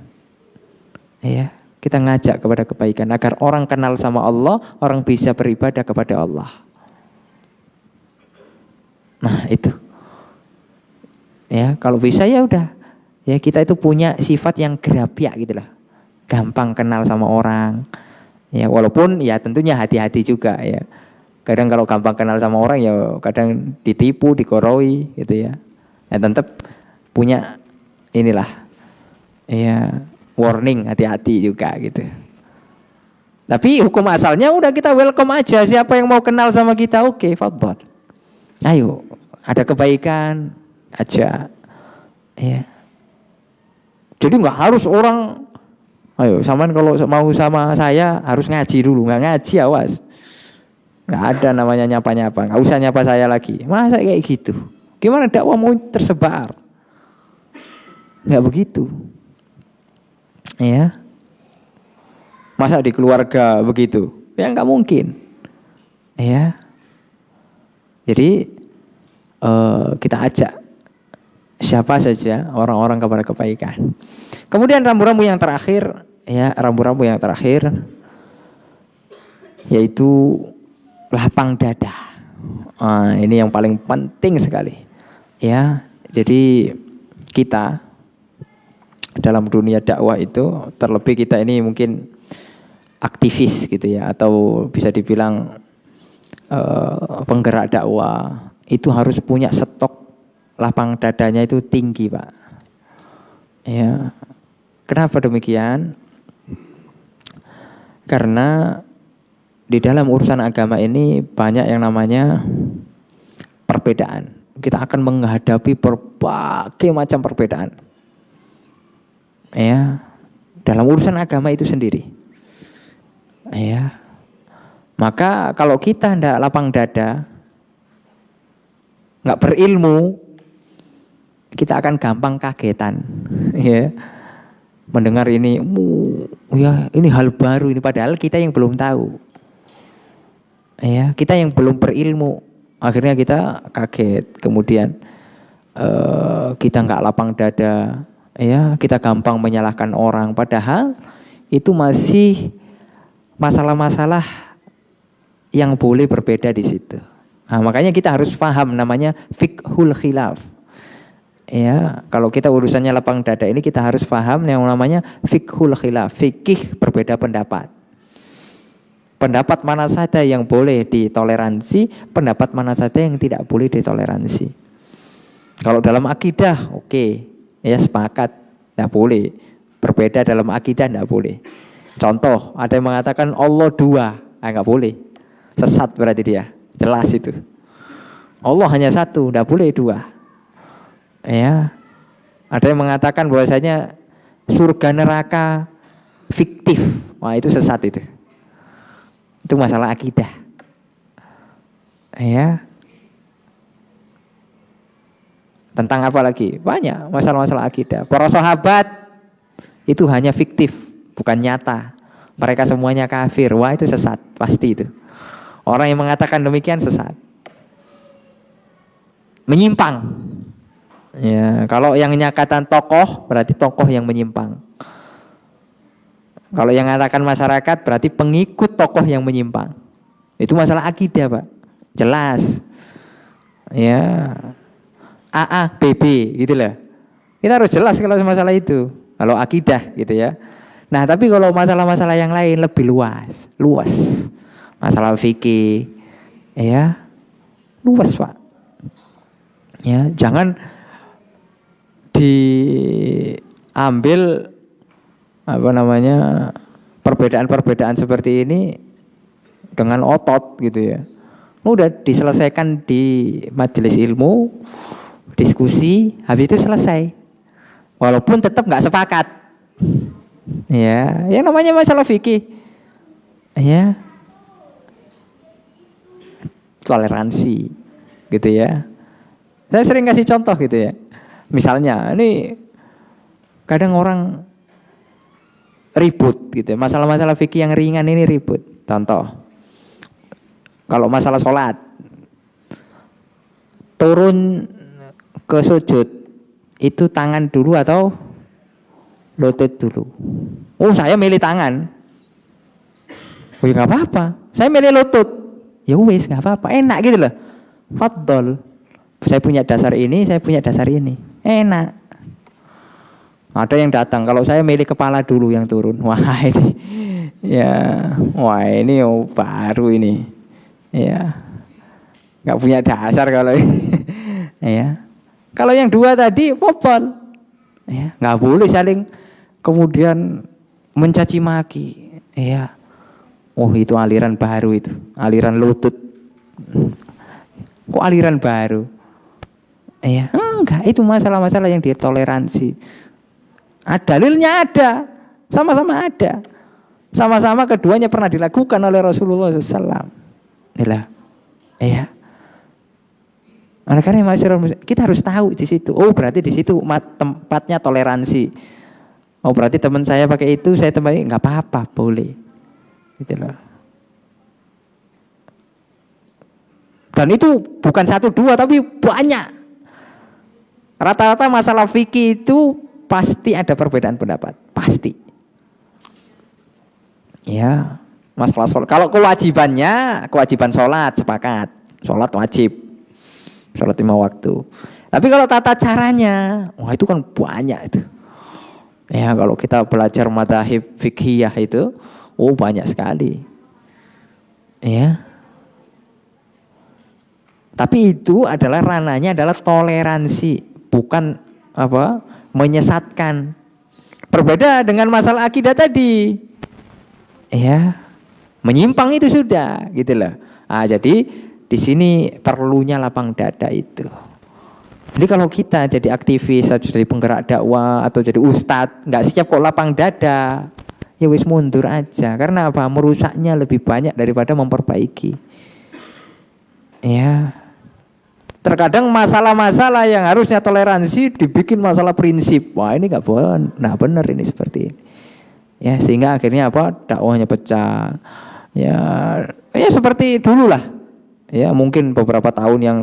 Ya, kita ngajak kepada kebaikan agar orang kenal sama Allah, orang bisa beribadah kepada Allah. Nah, itu. Ya, kalau bisa ya udah. Ya kita itu punya sifat yang gerapiak gitu lah. Gampang kenal sama orang. Ya walaupun ya tentunya hati-hati juga ya. Kadang kalau gampang kenal sama orang ya kadang ditipu, dikoroi gitu ya. Ya tetap punya inilah. Ya warning, hati-hati juga gitu. Tapi hukum asalnya udah kita welcome aja. Siapa yang mau kenal sama kita, oke, fadhol. Ayo, ada kebaikan aja. Ya. Jadi nggak harus orang, ayo, saman kalau mau sama saya harus ngaji dulu, nggak ngaji awas. Nggak ada namanya nyapa-nyapa, nggak usah nyapa saya lagi. Masa kayak gitu? Gimana dakwah mau tersebar? Nggak begitu. Ya. Masa di keluarga begitu? Ya nggak mungkin. Ya. Jadi kita ajak siapa saja orang-orang kepada kebaikan. Kemudian rambu-rambu yang terakhir, ya rambu-rambu yang terakhir, yaitu lapang dada. Ini yang paling penting sekali. Ya, jadi kita dalam dunia dakwah itu, terlebih kita ini mungkin aktivis gitu ya, atau bisa dibilang penggerak dakwah, itu harus punya stok lapang dadanya itu tinggi, Pak. Ya. Kenapa demikian? Karena di dalam urusan agama ini banyak yang namanya perbedaan. Kita akan menghadapi berbagai macam perbedaan. Ya. Dalam urusan agama itu sendiri. Ya. Maka kalau kita hendak lapang dada, nggak berilmu, kita akan gampang kagetan, ya. Mendengar ini, ya ini hal baru ini, padahal kita yang belum tahu, ya kita yang belum berilmu, akhirnya kita kaget, kemudian kita nggak lapang dada, ya kita gampang menyalahkan orang, padahal itu masih masalah-masalah yang boleh berbeda di situ. Nah, makanya kita harus paham namanya fiqhul khilaf. Ya, kalau kita urusannya lapang dada ini kita harus paham yang namanya fiqhul khilaf, fikih berbeda pendapat. Pendapat mana saja yang boleh ditoleransi, pendapat mana saja yang tidak boleh ditoleransi. Kalau dalam akidah, oke, ya sepakat, tidak boleh. Berbeda dalam akidah tidak boleh. Contoh, ada yang mengatakan Allah dua, nggak boleh. Sesat berarti dia, jelas itu. Allah hanya satu, tidak boleh dua. Ya, ada yang mengatakan bahwasanya surga neraka fiktif, wah itu sesat itu. Itu masalah akidah. Ya. Tentang apa lagi? Banyak masalah-masalah akidah. Para sahabat itu hanya fiktif, bukan nyata. Mereka semuanya kafir, wah itu sesat, pasti itu. Orang yang mengatakan demikian sesat. Menyimpang. Ya, kalau yang nyakatan tokoh berarti tokoh yang menyimpang. Kalau yang mengatakan masyarakat berarti pengikut tokoh yang menyimpang. Itu masalah akidah, Pak. Jelas. Ya. AA, BB gitu lah. Kita harus jelas kalau masalah itu. Kalau akidah gitu ya. Nah, tapi kalau masalah-masalah yang lain lebih luas. Masalah fikih, ya, luas, Pak. Ya, jangan diambil perbedaan-perbedaan seperti ini dengan otot gitu ya. Udah diselesaikan di majelis ilmu, diskusi, habis itu selesai. Walaupun tetap nggak sepakat. Ya, yang namanya masalah fikih. Ya. Toleransi gitu ya. Saya sering kasih contoh gitu ya. Misalnya ini kadang orang ribut gitu ya. Masalah-masalah fikih yang ringan ini ribut. Contoh, kalau masalah sholat, turun ke sujud itu tangan dulu atau lutut dulu? Oh, saya milih tangan. Oh ya nggak apa-apa. Saya milih lutut. Ya wis nggak apa-apa, enak gitu loh. Fadol. Saya punya dasar ini, saya punya dasar ini. enak. Ada yang datang, kalau saya milih kepala dulu yang turun. Wah ini, ya, wah ini baru ini, ya, nggak punya dasar kalau ini, ya. Kalau yang dua tadi popol, ya, nggak boleh saling kemudian mencaci maki, ya. Oh itu aliran baru itu, aliran lutut. Kok aliran baru? Ya, enggak, itu masalah-masalah yang ditoleransi. Dalilnya ada, sama-sama ada. Sama-sama keduanya pernah dilakukan oleh Rasulullah SAW. Inilah, ya. Oleh karena kita harus tahu di situ. Oh berarti di situ tempatnya toleransi. Oh berarti teman saya pakai itu, saya tempat nggak apa-apa, boleh. Gitu loh. Dan itu bukan 1, 2 tapi banyak. Rata-rata masalah fikih itu pasti ada perbedaan pendapat, pasti. Ya, masalah sholat. Kalau kewajiban sholat sepakat, sholat wajib, sholat 5 waktu. Tapi kalau tata caranya, wah itu kan banyak itu. Ya kalau kita belajar madzhab fiqhiyah itu, oh banyak sekali. Ya. Tapi itu adalah ranahnya adalah toleransi, bukan menyesatkan. Berbeda dengan masalah akidah tadi. Ya. Menyimpang itu sudah, gitu loh. Nah, jadi di sini perlunya lapang dada itu. Jadi kalau kita jadi aktivis, atau jadi penggerak dakwah atau jadi ustadz, nggak siap kok lapang dada, ya wis mundur aja. Karena apa? Merusaknya lebih banyak daripada memperbaiki. Ya. Terkadang masalah-masalah yang harusnya toleransi dibikin masalah prinsip. Wah ini nggak boleh. Nah benar ini seperti ini. Ya sehingga akhirnya dakwahnya pecah. Ya seperti dulu lah. Ya mungkin beberapa tahun yang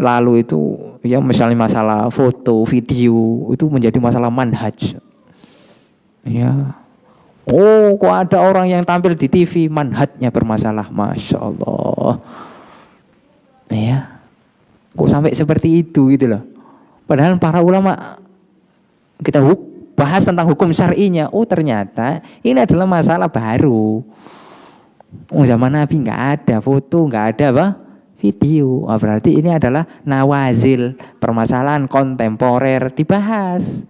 lalu itu ya misalnya masalah foto, video itu menjadi masalah manhaj. Ya. Oh kok ada orang yang tampil di TV manhajnya bermasalah, masya Allah. Ya. Kok sampai seperti itu gitu loh. Padahal para ulama kita bahas tentang hukum syar'inya, oh ternyata ini adalah masalah baru. Oh zaman Nabi nggak ada foto, nggak ada video. Oh, berarti ini adalah nawazil, permasalahan kontemporer dibahas.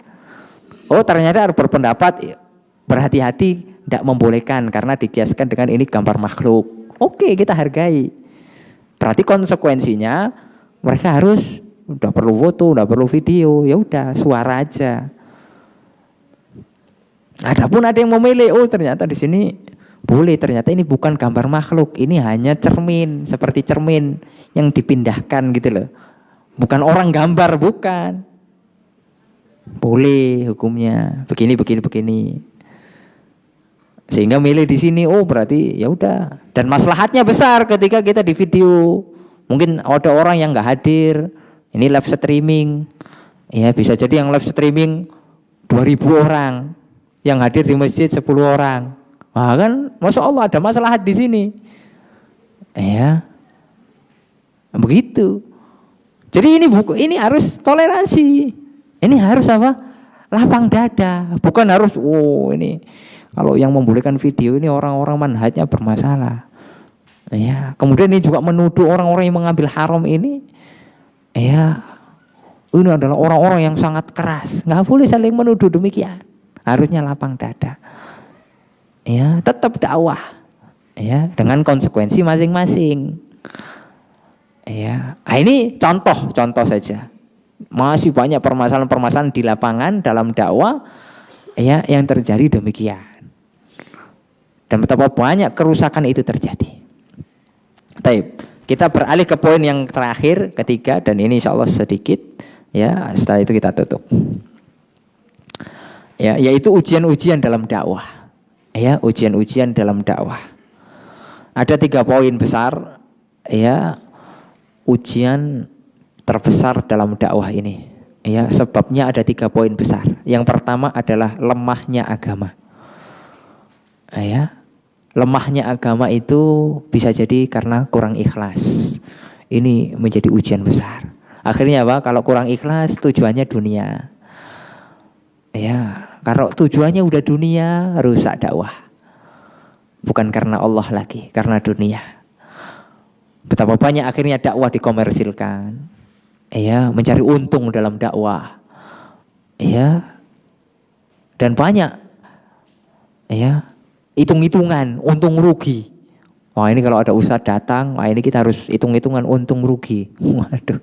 Oh ternyata harus berpendapat berhati-hati, tidak membolehkan karena dikiaskan dengan ini gambar makhluk. Oke kita hargai. Berarti konsekuensinya mereka harus udah perlu foto, udah perlu video, ya udah suara aja. Adapun ada yang memilih, oh ternyata di sini boleh, ternyata ini bukan gambar makhluk, ini hanya cermin, seperti cermin yang dipindahkan gitu loh. Bukan orang gambar, bukan. Boleh hukumnya, begini. Sehingga milih di sini, oh berarti ya udah. Dan maslahatnya besar ketika kita di video. Mungkin ada orang yang nggak hadir, ini live streaming, ya bisa jadi yang live streaming 2.000 orang, yang hadir di masjid 10 orang, wah kan, masya Allah ada masalah di sini, ya, begitu. Jadi ini harus toleransi, ini harus lapang dada, bukan harus, oh ini kalau yang membolehkan video ini orang-orang manhajnya bermasalah. Ya, kemudian ini juga menuduh orang-orang yang mengambil haram ini, ya, ini adalah orang-orang yang sangat keras. Nggak boleh saling menuduh demikian. Harusnya lapang dada. Ya, tetap dakwah. Ya, dengan konsekuensi masing-masing. Ya, nah, ini contoh saja. Masih banyak permasalahan-permasalahan di lapangan dalam dakwah, ya, yang terjadi demikian. Dan betapa banyak kerusakan itu terjadi. Baik, kita beralih ke poin yang terakhir, ketiga, dan ini insya Allah sedikit, ya. Setelah itu kita tutup. Ya, yaitu ujian-ujian dalam dakwah. Ya, ujian-ujian dalam dakwah. Ada 3 poin besar, ya, ujian terbesar dalam dakwah ini. Ya, sebabnya ada 3 poin besar. Yang pertama adalah lemahnya agama. Ya. Lemahnya agama itu bisa jadi karena kurang ikhlas. Ini menjadi ujian besar. Akhirnya apa? Kalau kurang ikhlas tujuannya dunia. Ya, kalau tujuannya udah dunia, rusak dakwah. Bukan karena Allah lagi, karena dunia. Betapa banyak akhirnya dakwah dikomersilkan. Ya, mencari untung dalam dakwah. Ya. Dan banyak ya, hitung-hitungan untung rugi. Wah, ini kalau ada ustadz datang, wah ini kita harus hitung-hitungan untung rugi. Waduh.